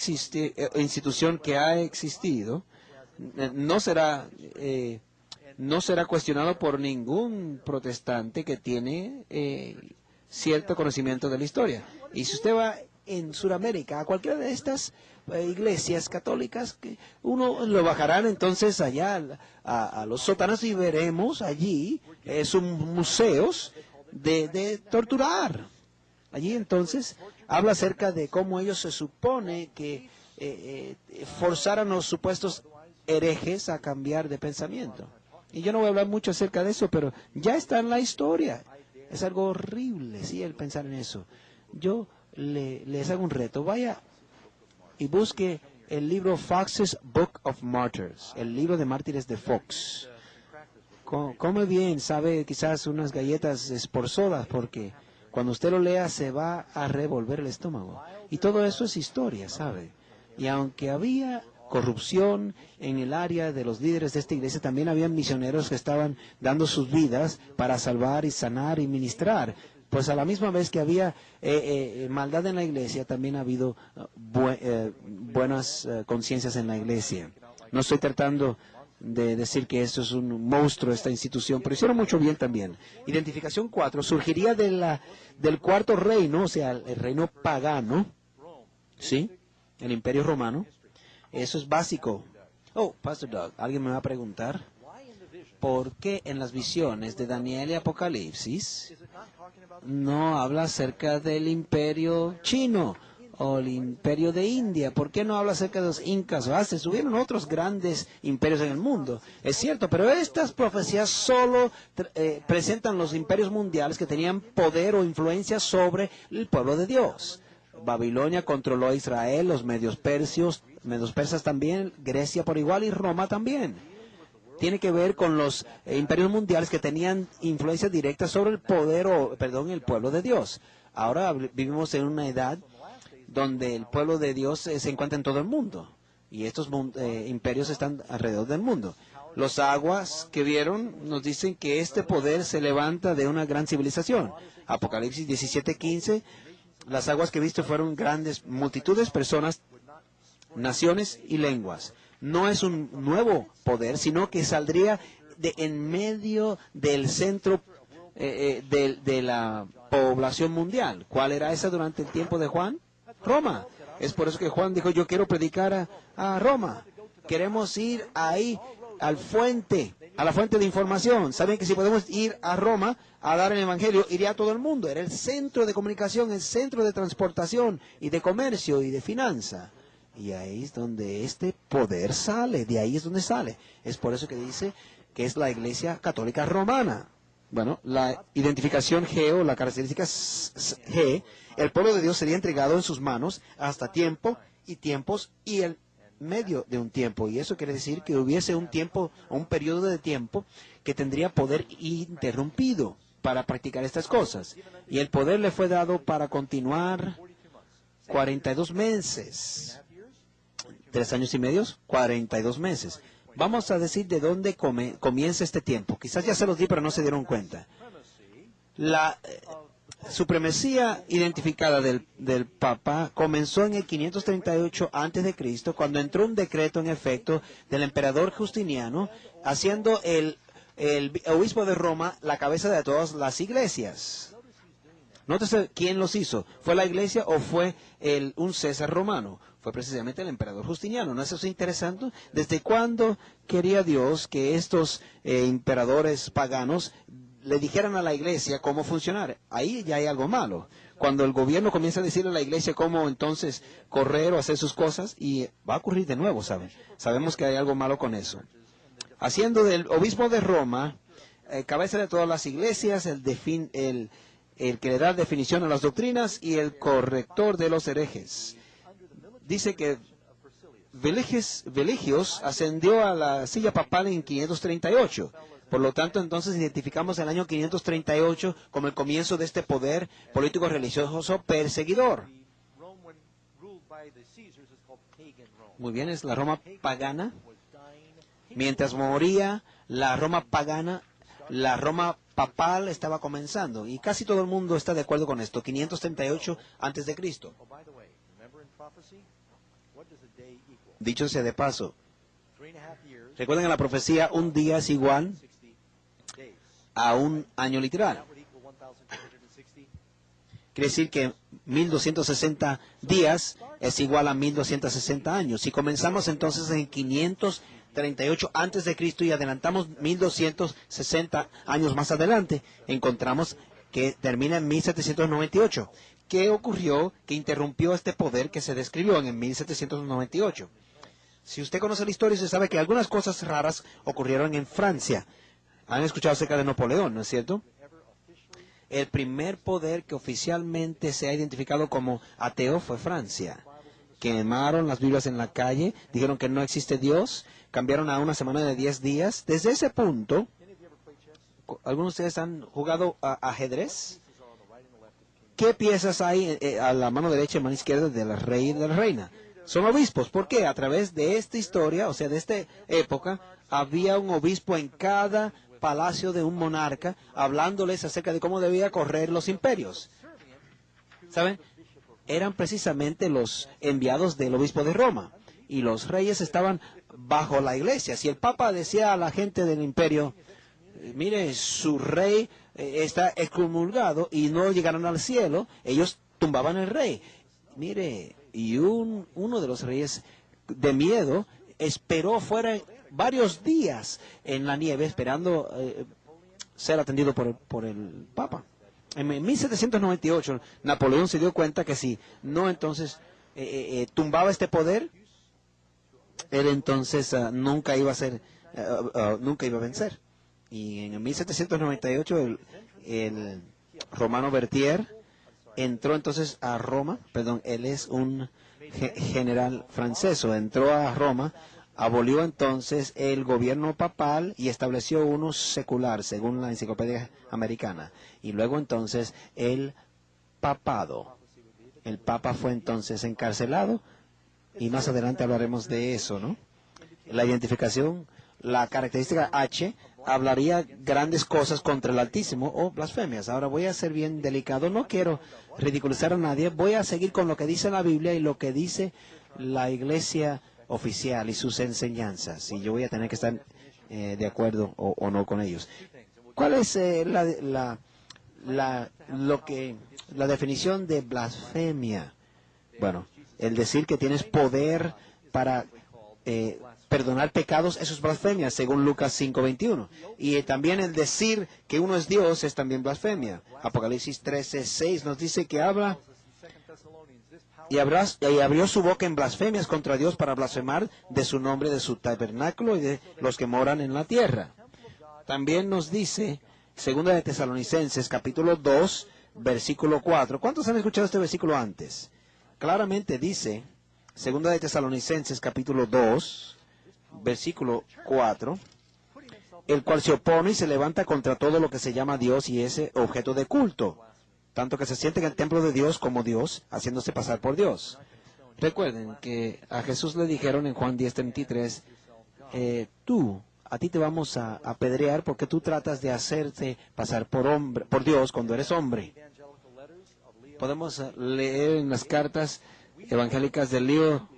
institución que ha existido. No será cuestionado por ningún protestante que tiene cierto conocimiento de la historia. Y si usted va en Sudamérica, a cualquiera de estas iglesias católicas, uno lo bajarán entonces allá a los sótanos y veremos allí son museos de torturar. Allí entonces habla acerca de cómo ellos se supone que forzaron a los supuestos herejes a cambiar de pensamiento. Y yo no voy a hablar mucho acerca de eso, pero ya está en la historia. Es algo horrible, sí, el pensar en eso. Yo les hago un reto. Vaya y busque el libro Fox's Book of Martyrs, el libro de mártires de Fox. Come bien, sabe quizás unas galletas esporzadas, porque cuando usted lo lea se va a revolver el estómago. Y todo eso es historia, ¿sabe? Y aunque había corrupción en el área de los líderes de esta iglesia, también había misioneros que estaban dando sus vidas para salvar y sanar y ministrar. pues a la misma vez que había maldad en la iglesia, también ha habido buenas conciencias en la iglesia. No estoy tratando de decir que esto es un monstruo, esta institución, pero hicieron mucho bien también. Identificación 4 surgiría del cuarto reino, o sea, el reino pagano, ¿sí? El imperio romano. Eso es básico. Oh, Pastor Doug, alguien me va a preguntar, ¿por qué en las visiones de Daniel y Apocalipsis no habla acerca del imperio chino o el imperio de India? ¿Por qué no habla acerca de los incas o aztecas? Hubieron otros grandes imperios en el mundo, es cierto, pero estas profecías solo presentan los imperios mundiales que tenían poder o influencia sobre el pueblo de Dios. Babilonia controló a Israel, los medios persas también, Grecia por igual y Roma también. Tiene que ver con los imperios mundiales que tenían influencia directa sobre el el pueblo de Dios. Ahora vivimos en una edad donde el pueblo de Dios se encuentra en todo el mundo y estos imperios están alrededor del mundo. Los aguas que vieron nos dicen que este poder se levanta de una gran civilización. Apocalipsis 17:15, las aguas que he visto fueron grandes multitudes, personas, naciones y lenguas. No es un nuevo poder, sino que saldría en medio del centro de la población mundial. ¿Cuál era esa durante el tiempo de Juan? Roma. Es por eso que Juan dijo, yo quiero predicar a Roma. Queremos ir ahí a la fuente de información. Saben que si podemos ir a Roma a dar el evangelio, iría a todo el mundo. Era el centro de comunicación, el centro de transportación y de comercio y de finanza. Y ahí es donde este poder sale, de ahí es donde sale. Es por eso que dice que es la Iglesia Católica Romana. Bueno, la identificación G o la característica G, el pueblo de Dios sería entregado en sus manos hasta tiempo y tiempos y el medio de un tiempo. Y eso quiere decir que hubiese un tiempo, un periodo de tiempo que tendría poder interrumpido para practicar estas cosas. Y el poder le fue dado para continuar 42 meses. 3 años y medio, 42 meses. Vamos a decir de dónde comienza este tiempo. Quizás ya se los di, pero no se dieron cuenta. La supremacía identificada del Papa comenzó en el 538 a.C., cuando entró un decreto en efecto del emperador Justiniano, haciendo el obispo de Roma la cabeza de todas las iglesias. Nótese quién los hizo. ¿Fue la iglesia o fue un César romano? Fue precisamente el emperador Justiniano. ¿No es eso interesante? ¿Desde cuándo quería Dios que estos emperadores paganos le dijeran a la iglesia cómo funcionar? Ahí ya hay algo malo. Cuando el gobierno comienza a decirle a la iglesia cómo entonces correr o hacer sus cosas, y va a ocurrir de nuevo, ¿saben? Sabemos que hay algo malo con eso. Haciendo del obispo de Roma, cabeza de todas las iglesias, el que le da definición a las doctrinas y el corrector de los herejes. Dice que Veligios ascendió a la silla papal en 538. Por lo tanto, entonces identificamos el año 538 como el comienzo de este poder político religioso perseguidor. Muy bien, es la Roma pagana. Mientras moría la Roma pagana, la Roma papal estaba comenzando. Y casi todo el mundo está de acuerdo con esto. 538 antes de Cristo. Dicho sea de paso, recuerden en la profecía, un día es igual a un año literal. Quiere decir que 1260 días es igual a 1260 años. Si comenzamos entonces en 538 antes de Cristo y adelantamos 1260 años más adelante, encontramos que termina en 1798. ¿Qué ocurrió que interrumpió este poder que se describió en 1798? Si usted conoce la historia, usted sabe que algunas cosas raras ocurrieron en Francia. Han escuchado acerca de Napoleón, ¿no es cierto? El primer poder que oficialmente se ha identificado como ateo fue Francia. Quemaron las Biblias en la calle, dijeron que no existe Dios, cambiaron a una semana de 10 días. Desde ese punto, ¿algunos de ustedes han jugado ajedrez? ¿Qué piezas hay a la mano derecha y mano izquierda del rey y de la reina? Son obispos. ¿Por qué? A través de esta historia, o sea, de esta época, había un obispo en cada palacio de un monarca, hablándoles acerca de cómo debía correr los imperios. ¿Saben? Eran precisamente los enviados del obispo de Roma. Y los reyes estaban bajo la iglesia. Si el papa decía a la gente del imperio, mire, su rey está excomulgado y no llegaron al cielo, ellos tumbaban al rey. Mire, y uno de los reyes, de miedo, esperó fuera varios días en la nieve esperando ser atendido por el papa. En 1798, Napoleón se dio cuenta que si no entonces tumbaba este poder, él entonces nunca iba a vencer. Y en 1798 el romano Berthier entró entonces a Roma, perdón, él es un general francés, entró a Roma, abolió entonces el gobierno papal y estableció uno secular, según la enciclopedia americana. Y luego entonces el papado. El papa fue entonces encarcelado y más adelante hablaremos de eso, ¿no? La identificación, la característica H, hablaría grandes cosas contra el Altísimo o blasfemias. Ahora voy a ser bien delicado, no quiero ridiculizar a nadie, voy a seguir con lo que dice la Biblia y lo que dice la iglesia oficial y sus enseñanzas, y yo voy a tener que estar de acuerdo o no con ellos. ¿Cuál es la definición de blasfemia? Bueno, el decir que tienes poder para perdonar pecados, eso es blasfemia, según Lucas 5:21. Y también el decir que uno es Dios es también blasfemia. Apocalipsis 13:6 nos dice que habla y abrió su boca en blasfemias contra Dios para blasfemar de su nombre, de su tabernáculo y de los que moran en la tierra. También nos dice, segunda de Tesalonicenses, capítulo 2, versículo 4. ¿Cuántos han escuchado este versículo antes? Claramente dice, segunda de Tesalonicenses, capítulo 2, versículo 4, el cual se opone y se levanta contra todo lo que se llama Dios y es objeto de culto, tanto que se siente en el templo de Dios como Dios, haciéndose pasar por Dios. Recuerden que a Jesús le dijeron en Juan 10:33, a ti te vamos a apedrear porque tú tratas de hacerte pasar por Dios cuando eres hombre. Podemos leer en las cartas evangélicas del libro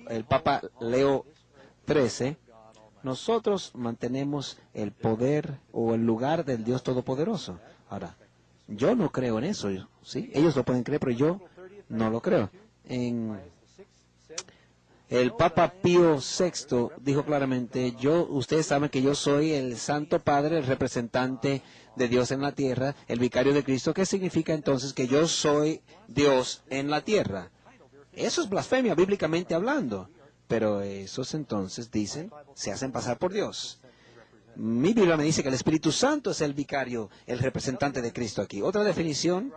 el Papa Leo XIII, nosotros mantenemos el poder o el lugar del Dios Todopoderoso. Ahora, yo no creo en eso, ¿sí? Ellos lo pueden creer, pero yo no lo creo. El Papa Pío VI dijo claramente, ustedes saben que yo soy el Santo Padre, el representante de Dios en la tierra, el vicario de Cristo. ¿Qué significa entonces que yo soy Dios en la tierra? Eso es blasfemia, bíblicamente hablando. Pero esos entonces dicen, se hacen pasar por Dios. Mi Biblia me dice que el Espíritu Santo es el vicario, el representante de Cristo aquí. Otra definición,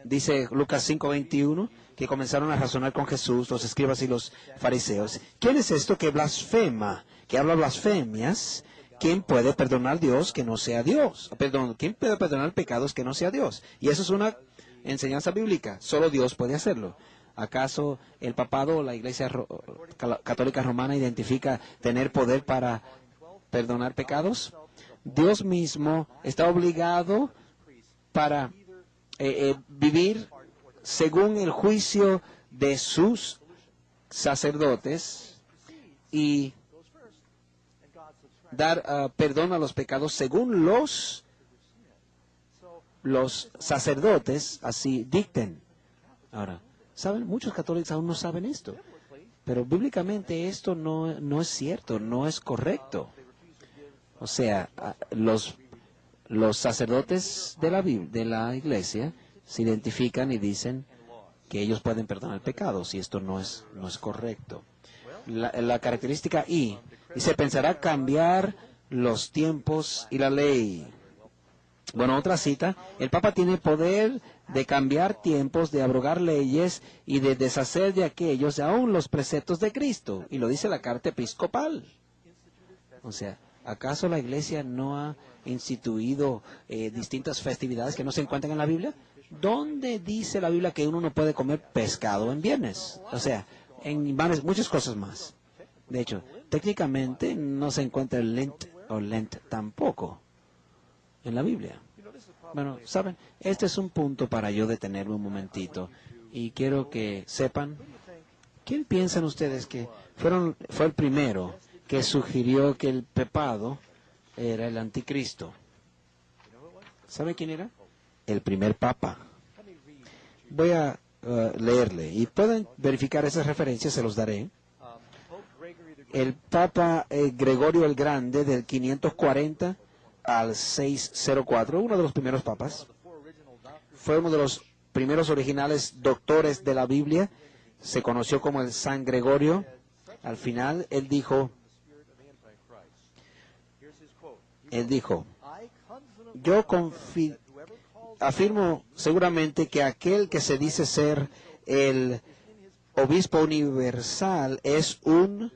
dice Lucas 5:21, que comenzaron a razonar con Jesús, los escribas y los fariseos. ¿Quién es esto que blasfema, que habla blasfemias? ¿Quién puede perdonar a Dios que no sea Dios? Perdón, ¿quién puede perdonar pecados que no sea Dios? Y eso es una enseñanza bíblica. Solo Dios puede hacerlo. ¿Acaso el papado o la Iglesia Católica Romana identifica tener poder para perdonar pecados? Dios mismo está obligado para vivir según el juicio de sus sacerdotes y dar perdón a los pecados según los sacerdotes así dicten. Ahora, ¿saben? Muchos católicos aún no saben esto. Pero bíblicamente esto no es cierto, no es correcto. O sea, los sacerdotes de la iglesia se identifican y dicen que ellos pueden perdonar pecados, y esto no es correcto. La característica I dice, pensará cambiar los tiempos y la ley. Bueno, otra cita, el Papa tiene poder de cambiar tiempos, de abrogar leyes y de deshacer de aquellos aún los preceptos de Cristo. Y lo dice la carta episcopal. O sea, ¿acaso la Iglesia no ha instituido distintas festividades que no se encuentran en la Biblia? ¿Dónde dice la Biblia que uno no puede comer pescado en viernes? O sea, en muchas cosas más. De hecho, técnicamente no se encuentra el Lent o Lent tampoco en la Biblia. Bueno, ¿saben? Este es un punto para yo detenerme un momentito. Y quiero que sepan, ¿quién piensan ustedes que fue el primero que sugirió que el pecado era el anticristo? ¿Sabe quién era? El primer papa. Voy a leerle, y pueden verificar esas referencias, se los daré. El Papa Gregorio el Grande, del 540 al 604, uno de los primeros papas, fue uno de los primeros originales doctores de la Biblia, se conoció como el San Gregorio. Al final, él dijo, yo afirmo seguramente que aquel que se dice ser el obispo universal es un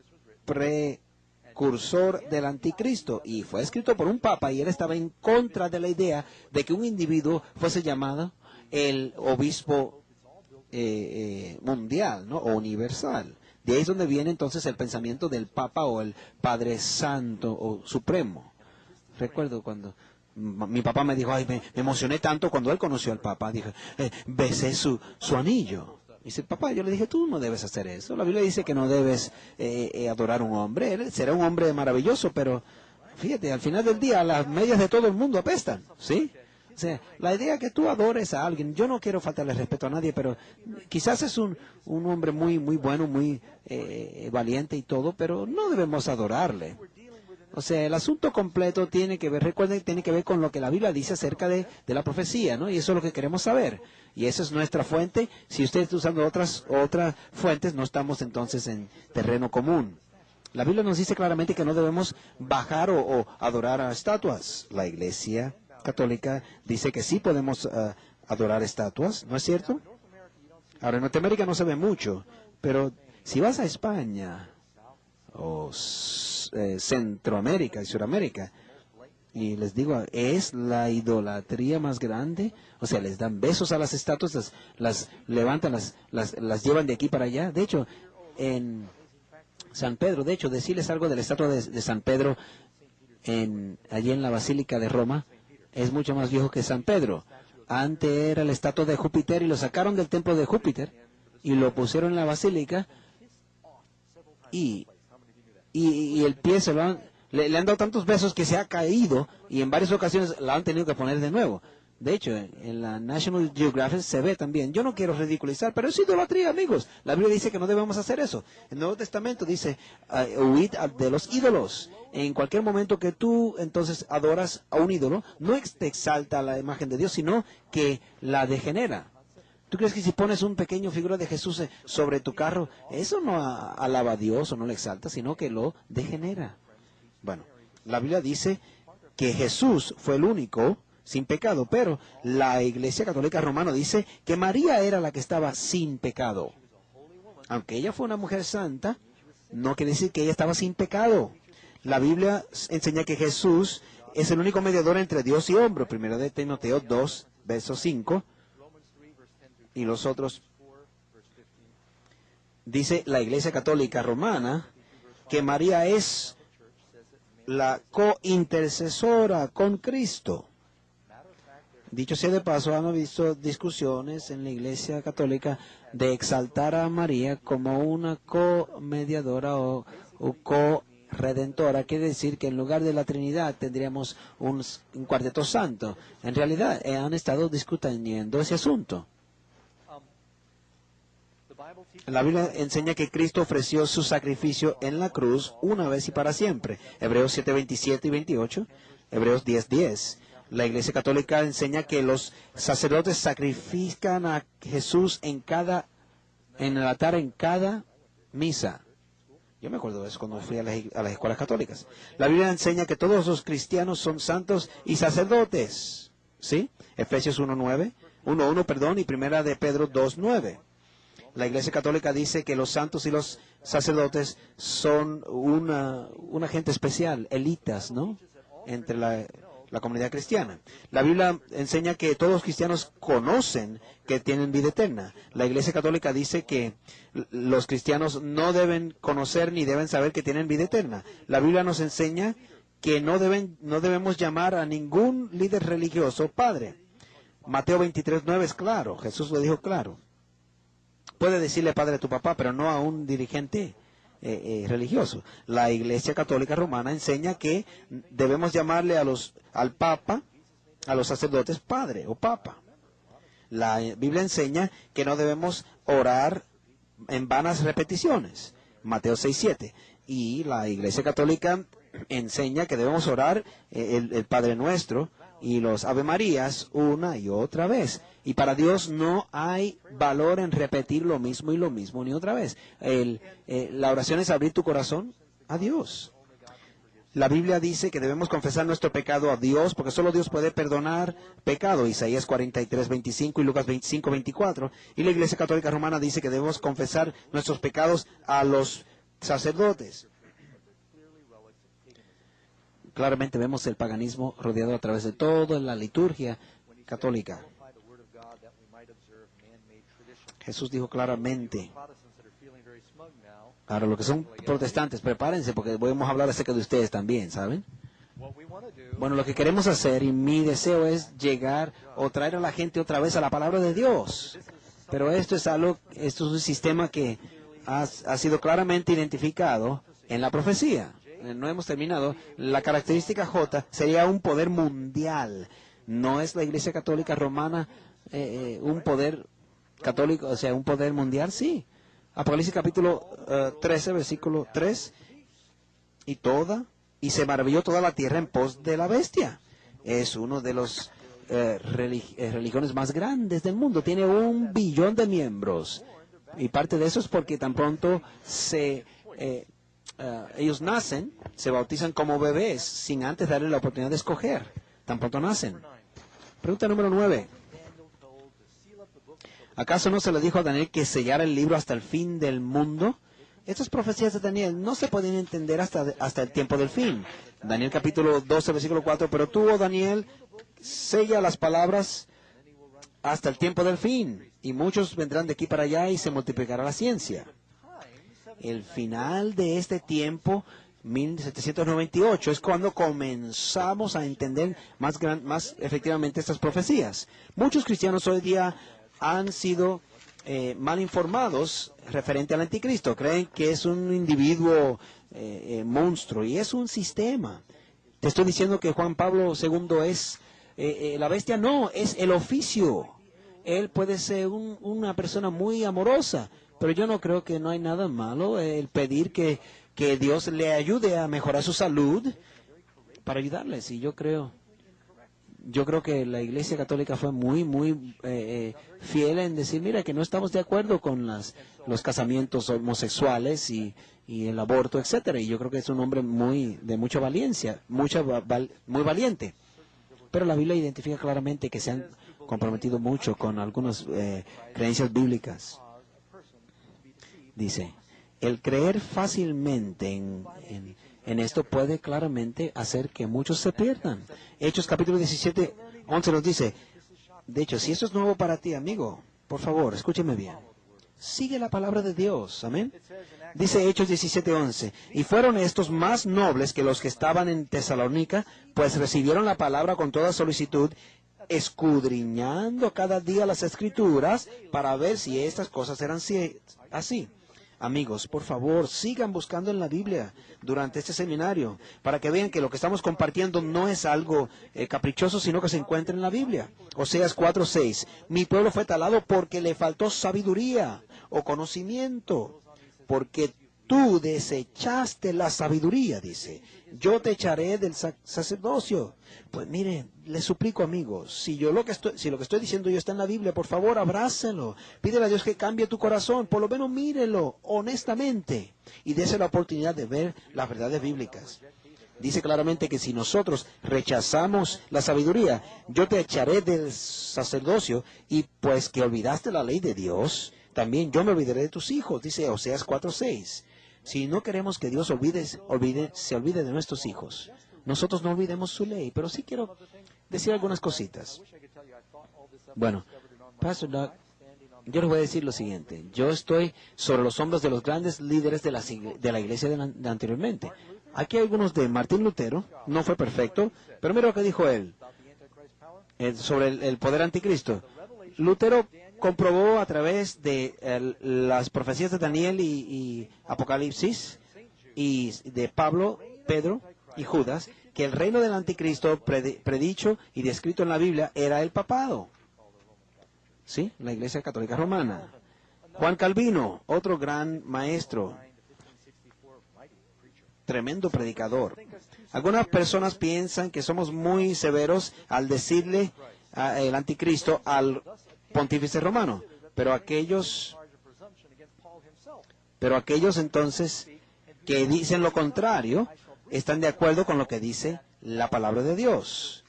precursor del anticristo, y fue escrito por un papa, y él estaba en contra de la idea de que un individuo fuese llamado el obispo mundial, ¿no? O universal. De ahí es donde viene entonces el pensamiento del papa o el Padre Santo o Supremo. Recuerdo cuando mi papá me dijo, ay, me emocioné tanto cuando él conoció al Papa. Dije, besé su anillo. Dice, papá, yo le dije, tú no debes hacer eso. La Biblia dice que no debes adorar a un hombre. Él será un hombre maravilloso, pero fíjate, al final del día las medias de todo el mundo apestan, ¿sí? O sea, la idea que tú adores a alguien, yo no quiero faltarle respeto a nadie, pero quizás es un hombre muy, muy bueno, muy valiente y todo, pero no debemos adorarle. O sea, el asunto completo tiene que ver, recuerden, tiene que ver con lo que la Biblia dice acerca de la profecía, ¿no? Y eso es lo que queremos saber. Y esa es nuestra fuente. Si usted está usando otras fuentes, no estamos entonces en terreno común. La Biblia nos dice claramente que no debemos bajar o adorar a estatuas. La Iglesia Católica dice que sí podemos adorar estatuas, ¿no es cierto? Ahora, en Norteamérica no se ve mucho, pero si vas a España o Centroamérica y Suramérica, y les digo, es la idolatría más grande. O sea, les dan besos a las estatuas, las levantan, las llevan de aquí para allá. De hecho, en San Pedro, de hecho, decirles algo de la estatua de San Pedro allí en la Basílica de Roma, es mucho más viejo que San Pedro. Antes era la estatua de Júpiter y lo sacaron del templo de Júpiter y lo pusieron en la basílica, y el pie le han dado tantos besos que se ha caído, y en varias ocasiones la han tenido que poner de nuevo. De hecho, en la National Geographic se ve también. Yo no quiero ridiculizar, pero es idolatría, amigos. La Biblia dice que no debemos hacer eso. El Nuevo Testamento dice, huid de los ídolos. En cualquier momento que tú entonces adoras a un ídolo, no te exalta la imagen de Dios, sino que la degenera. ¿Tú crees que si pones un pequeño figura de Jesús sobre tu carro, eso no alaba a Dios o no le exalta, sino que lo degenera? Bueno, la Biblia dice que Jesús fue el único sin pecado, pero la Iglesia Católica Romana dice que María era la que estaba sin pecado. Aunque ella fue una mujer santa, no quiere decir que ella estaba sin pecado. La Biblia enseña que Jesús es el único mediador entre Dios y hombre. Primero de Timoteo 2, verso 5. Y los otros, dice la Iglesia Católica Romana que María es la cointercesora con Cristo. Dicho sea de paso, han visto discusiones en la Iglesia Católica de exaltar a María como una co-mediadora o co-redentora. Quiere decir que en lugar de la Trinidad tendríamos un cuarteto santo. En realidad han estado discutiendo ese asunto. La Biblia enseña que Cristo ofreció su sacrificio en la cruz una vez y para siempre. Hebreos 7, 27 y 28. Hebreos 10, 10. La Iglesia Católica enseña que los sacerdotes sacrifican a Jesús en el altar en cada misa. Yo me acuerdo de eso cuando fui a las escuelas católicas. La Biblia enseña que todos los cristianos son santos y sacerdotes. ¿Sí? Efesios 1:1, y Primera de Pedro 2:9. La Iglesia Católica dice que los santos y los sacerdotes son una gente especial, élitas, ¿no? Entre la comunidad cristiana. La Biblia enseña que todos los cristianos conocen que tienen vida eterna. La Iglesia Católica dice que los cristianos no deben conocer ni deben saber que tienen vida eterna. La Biblia nos enseña que no debemos llamar a ningún líder religioso padre. Mateo 23:9 es claro, Jesús lo dijo claro. Puede decirle padre a tu papá, pero no a un dirigente religioso. La Iglesia Católica Romana enseña que debemos llamarle al Papa, a los sacerdotes, padre o papa. La Biblia enseña que no debemos orar en vanas repeticiones. Mateo 6:7. Y la Iglesia Católica enseña que debemos orar el Padre Nuestro y los Ave Marías una y otra vez. Y para Dios no hay valor en repetir lo mismo y lo mismo ni otra vez. La oración es abrir tu corazón a Dios. La Biblia dice que debemos confesar nuestro pecado a Dios, porque solo Dios puede perdonar pecado. Isaías 43:25 y Lucas 25:24. Y la Iglesia Católica Romana dice que debemos confesar nuestros pecados a los sacerdotes. Claramente vemos el paganismo rodeado a través de toda la liturgia católica. Jesús dijo claramente. Ahora, los que son protestantes, prepárense porque vamos a hablar acerca de ustedes también, ¿saben? Bueno, lo que queremos hacer, y mi deseo es llegar o traer a la gente otra vez a la palabra de Dios. Pero esto es un sistema que ha sido claramente identificado en la profecía. No hemos terminado. La característica J sería un poder mundial. ¿No es la Iglesia Católica Romana un poder católico, o sea, un poder mundial? Sí. Apocalipsis capítulo 13, versículo 3. Y se maravilló toda la tierra en pos de la bestia. Es uno de los religiones más grandes del mundo. Tiene 1 billón de miembros. Y parte de eso es porque tan pronto ellos nacen, se bautizan como bebés, sin antes darle la oportunidad de escoger. Tan pronto nacen. Pregunta número 9. ¿Acaso no se le dijo a Daniel que sellara el libro hasta el fin del mundo? Estas profecías de Daniel no se pueden entender hasta el tiempo del fin. Daniel capítulo 12, versículo 4. Pero tú, oh Daniel, sella las palabras hasta el tiempo del fin. Y muchos vendrán de aquí para allá y se multiplicará la ciencia. El final de este tiempo, 1798, es cuando comenzamos a entender más efectivamente estas profecías. Muchos cristianos hoy día han sido mal informados referente al anticristo. Creen que es un individuo monstruo y es un sistema. Te estoy diciendo que Juan Pablo II es la bestia. No, es el oficio. Él puede ser una persona muy amorosa, pero yo no creo que no hay nada malo el pedir que Dios le ayude a mejorar su salud para ayudarles. Y yo creo que la Iglesia Católica fue muy fiel en decir, mira, que no estamos de acuerdo con los casamientos homosexuales y el aborto, etcétera. Y yo creo que es un hombre de mucha valencia, muy valiente. Pero la Biblia identifica claramente que se han comprometido mucho con algunas creencias bíblicas. Dice, el creer fácilmente en esto puede claramente hacer que muchos se pierdan. Hechos capítulo 17, 11 nos dice, de hecho, si esto es nuevo para ti, amigo, por favor, escúcheme bien. Sigue la palabra de Dios, amén. Dice Hechos 17, 11, y fueron estos más nobles que los que estaban en Tesalónica, pues recibieron la palabra con toda solicitud, escudriñando cada día las Escrituras para ver si estas cosas eran así. Amigos, por favor, sigan buscando en la Biblia durante este seminario para que vean que lo que estamos compartiendo no es algo caprichoso, sino que se encuentra en la Biblia. Oseas 4:6. Mi pueblo fue talado porque le faltó sabiduría o conocimiento, porque tú desechaste la sabiduría, dice. Yo te echaré del sacerdocio. Pues mire, le suplico, amigos, si lo que estoy diciendo yo está en la Biblia, por favor, abrácelo. Pídele a Dios que cambie tu corazón. Por lo menos mírelo honestamente y dése la oportunidad de ver las verdades bíblicas. Dice claramente que si nosotros rechazamos la sabiduría, yo te echaré del sacerdocio y pues que olvidaste la ley de Dios, también yo me olvidaré de tus hijos, dice Oseas 4:6. Si no queremos que Dios se olvide de nuestros hijos, nosotros no olvidemos su ley. Pero sí quiero decir algunas cositas. Bueno, Pastor Doug, yo les voy a decir lo siguiente. Yo estoy sobre los hombros de los grandes líderes de la iglesia de anteriormente. Aquí hay algunos de Martín Lutero, no fue perfecto, pero mira lo que dijo él sobre el poder anticristo. Lutero comprobó a través de las profecías de Daniel y Apocalipsis y de Pablo, Pedro y Judas, que el reino del anticristo predicho y descrito en la Biblia era el papado. ¿Sí? La Iglesia Católica Romana. Juan Calvino, otro gran maestro, tremendo predicador. Algunas personas piensan que somos muy severos al decirle el anticristo al pontífice romano, pero aquellos entonces que dicen lo contrario están de acuerdo con lo que dice la palabra de Dios.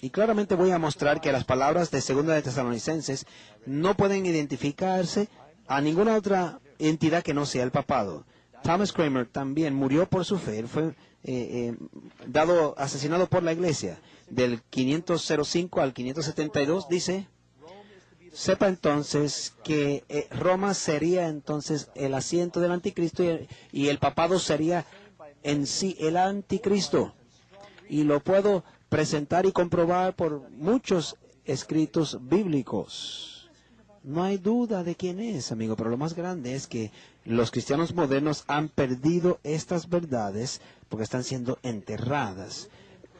Y claramente voy a mostrar que las palabras de 2 de Tesalonicenses no pueden identificarse a ninguna otra entidad que no sea el papado. Thomas Cranmer también murió por su fe. Él fue asesinado por la iglesia. Del 505 al 572 dice: sepa entonces que Roma sería entonces el asiento del anticristo y el papado sería en sí el anticristo. Y lo puedo presentar y comprobar por muchos escritos bíblicos. No hay duda de quién es, amigo, pero lo más grande es que los cristianos modernos han perdido estas verdades porque están siendo enterradas.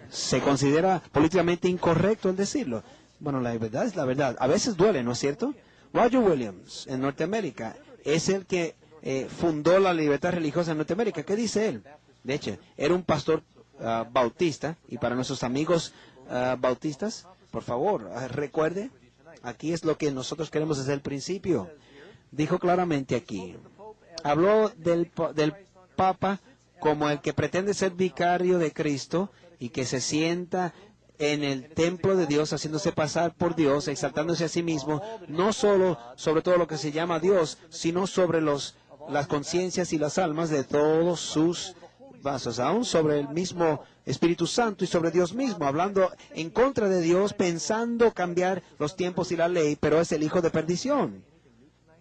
Se considera políticamente incorrecto el decirlo. Bueno, la verdad es la verdad. A veces duele, ¿no es cierto? Roger Williams, en Norteamérica, es el que fundó la libertad religiosa en Norteamérica. ¿Qué dice él? De hecho, era un pastor bautista, y para nuestros amigos bautistas, por favor, recuerde, aquí es lo que nosotros queremos desde el principio. Dijo claramente aquí, habló del Papa como el que pretende ser vicario de Cristo y que se sienta en el templo de Dios, haciéndose pasar por Dios, exaltándose a sí mismo, no solo sobre todo lo que se llama Dios, sino sobre las conciencias y las almas de todos sus vasos, aún sobre el mismo Espíritu Santo y sobre Dios mismo, hablando en contra de Dios, pensando cambiar los tiempos y la ley, pero es el hijo de perdición.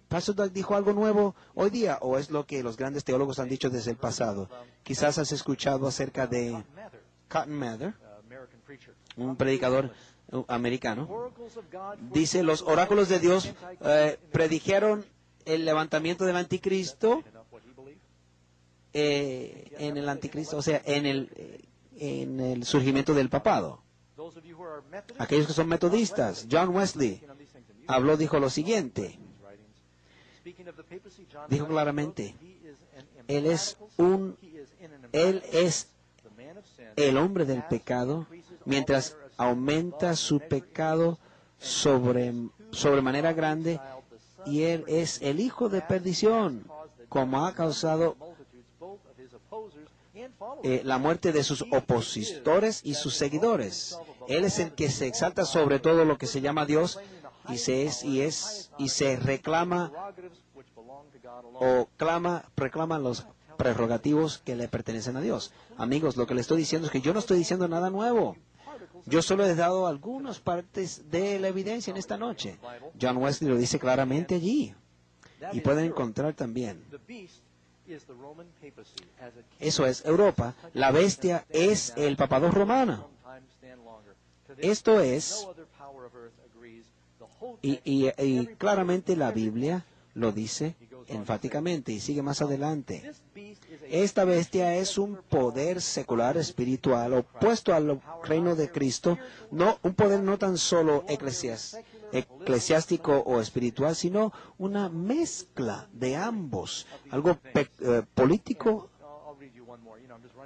¿Pastor Doug dijo algo nuevo hoy día o es lo que los grandes teólogos han dicho desde el pasado? Quizás has escuchado acerca de Cotton Mather, un predicador americano. Dice, los oráculos de Dios predijeron el levantamiento del anticristo en el anticristo, o sea, en el surgimiento del papado. Aquellos que son metodistas, John Wesley dijo lo siguiente. Dijo claramente, él es el hombre del pecado, mientras aumenta su pecado sobremanera grande, y él es el hijo de perdición, como ha causado la muerte de sus opositores y sus seguidores. Él es el que se exalta sobre todo lo que se llama Dios y se reclama o reclama los prerrogativos que le pertenecen a Dios. Amigos, lo que le estoy diciendo es que yo no estoy diciendo nada nuevo. Yo solo he dado algunas partes de la evidencia en esta noche. John Wesley lo dice claramente allí. Y pueden encontrar también. Eso es Europa. La bestia es el papado romano. Esto es, y claramente la Biblia lo dice enfáticamente y sigue más adelante. Esta bestia es un poder secular espiritual opuesto al reino de Cristo, un poder no tan solo eclesiástico o espiritual, sino una mezcla de ambos, algo político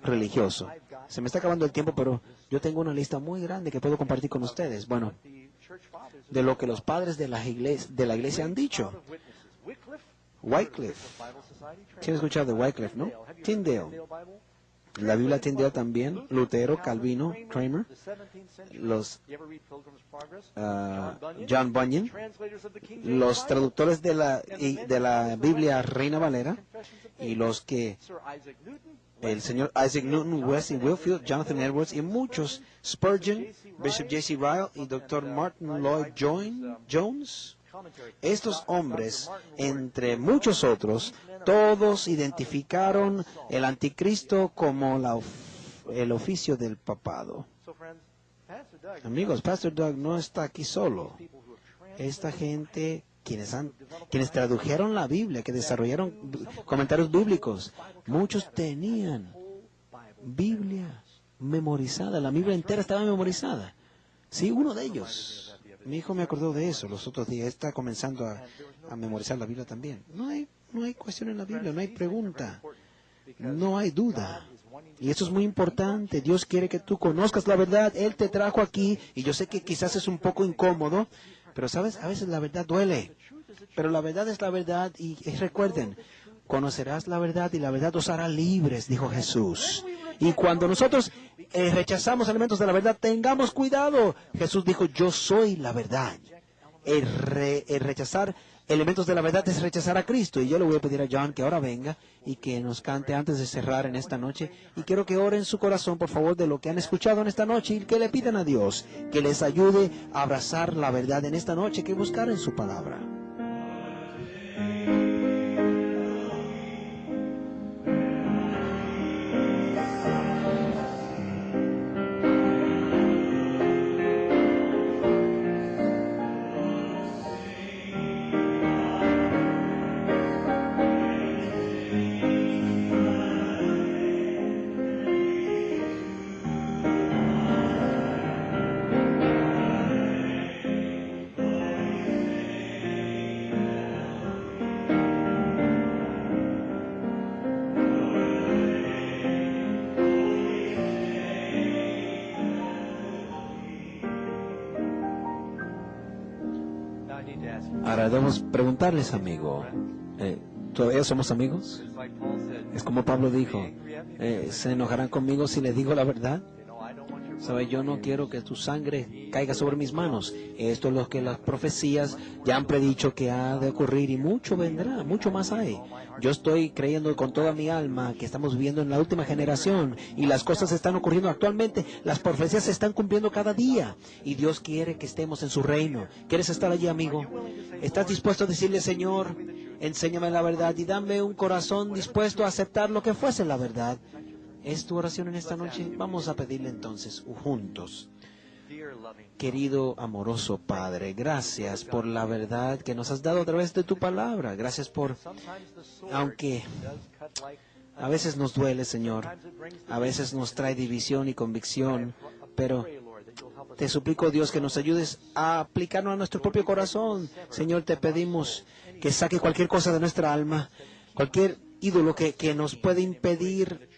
religioso. Se me está acabando el tiempo, pero yo tengo una lista muy grande que puedo compartir con ustedes. Bueno, de lo que los padres de la iglesia han dicho. Wycliffe. ¿Quién ha escuchado de Wycliffe, no? Tyndale. La Biblia Tyndale también. Lutero, Calvino, Cranmer. John Bunyan. Los traductores de la Biblia Reina Valera. Y los que el señor Isaac Newton, Wesley Whitefield, Jonathan Edwards y muchos. Spurgeon, Bishop J.C. Ryle y Dr. Martin Lloyd Jones. Estos hombres, entre muchos otros, todos identificaron el anticristo como el oficio del papado. Amigos, Pastor Doug no está aquí solo. Esta gente, quienes tradujeron la Biblia, que desarrollaron comentarios bíblicos, muchos tenían Biblia memorizada, la Biblia entera estaba memorizada. Sí, uno de ellos. Mi hijo me acordó de eso los otros días. Está comenzando a memorizar la Biblia también. No hay cuestión en la Biblia, no hay pregunta, no hay duda. Y eso es muy importante. Dios quiere que tú conozcas la verdad. Él te trajo aquí, y yo sé que quizás es un poco incómodo, pero sabes, a veces la verdad duele. Pero la verdad es la verdad, y recuerden, conocerás la verdad y la verdad os hará libres, dijo Jesús. Y cuando nosotros rechazamos elementos de la verdad, tengamos cuidado. Jesús dijo, yo soy la verdad. El rechazar elementos de la verdad es rechazar a Cristo. Y yo le voy a pedir a John que ahora venga y que nos cante antes de cerrar en esta noche. Y quiero que oren su corazón, por favor, de lo que han escuchado en esta noche y que le pidan a Dios que les ayude a abrazar la verdad en esta noche, que buscar en su palabra. Ahora debemos preguntarles, amigo, ¿todavía somos amigos? Es como Pablo dijo, ¿se enojarán conmigo si les digo la verdad? ¿Sabe? Yo no quiero que tu sangre caiga sobre mis manos. Esto es lo que las profecías ya han predicho que ha de ocurrir, y mucho vendrá, mucho más hay. Yo estoy creyendo con toda mi alma que estamos viviendo en la última generación y las cosas están ocurriendo actualmente. Las profecías se están cumpliendo cada día y Dios quiere que estemos en su reino. ¿Quieres estar allí, amigo? ¿Estás dispuesto a decirle, Señor, enséñame la verdad y dame un corazón dispuesto a aceptar lo que fuese la verdad? ¿Es tu oración en esta noche? Vamos a pedirle entonces juntos. Querido amoroso Padre, gracias por la verdad que nos has dado a través de tu palabra. Gracias por, aunque a veces nos duele, Señor, a veces nos trae división y convicción, pero te suplico, Dios, que nos ayudes a aplicarnos a nuestro propio corazón. Señor, te pedimos que saque cualquier cosa de nuestra alma, cualquier ídolo que nos puede impedir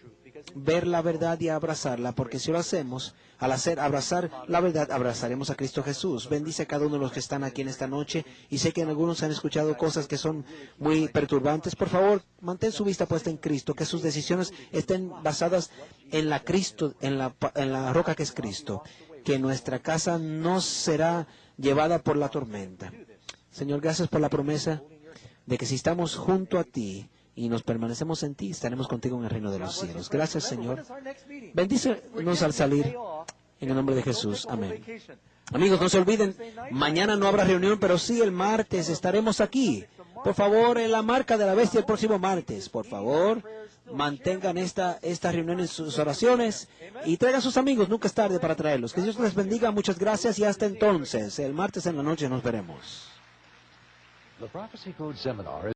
ver la verdad y abrazarla, porque si lo hacemos, al abrazar la verdad, abrazaremos a Cristo Jesús. Bendice a cada uno de los que están aquí en esta noche, y sé que en algunos han escuchado cosas que son muy perturbantes. Por favor, mantén su vista puesta en Cristo, que sus decisiones estén basadas en la roca que es Cristo, que nuestra casa no será llevada por la tormenta. Señor, gracias por la promesa de que si estamos junto a ti y nos permanecemos en ti, estaremos contigo en el reino de los cielos. Gracias, Señor. Bendícenos al salir, en el nombre de Jesús. Amén. Amigos, no se olviden, mañana no habrá reunión, pero sí el martes estaremos aquí. Por favor, en la marca de la bestia el próximo martes. Por favor, mantengan esta reunión en sus oraciones y traigan a sus amigos. Nunca es tarde para traerlos. Que Dios les bendiga. Muchas gracias y hasta entonces. El martes en la noche nos veremos.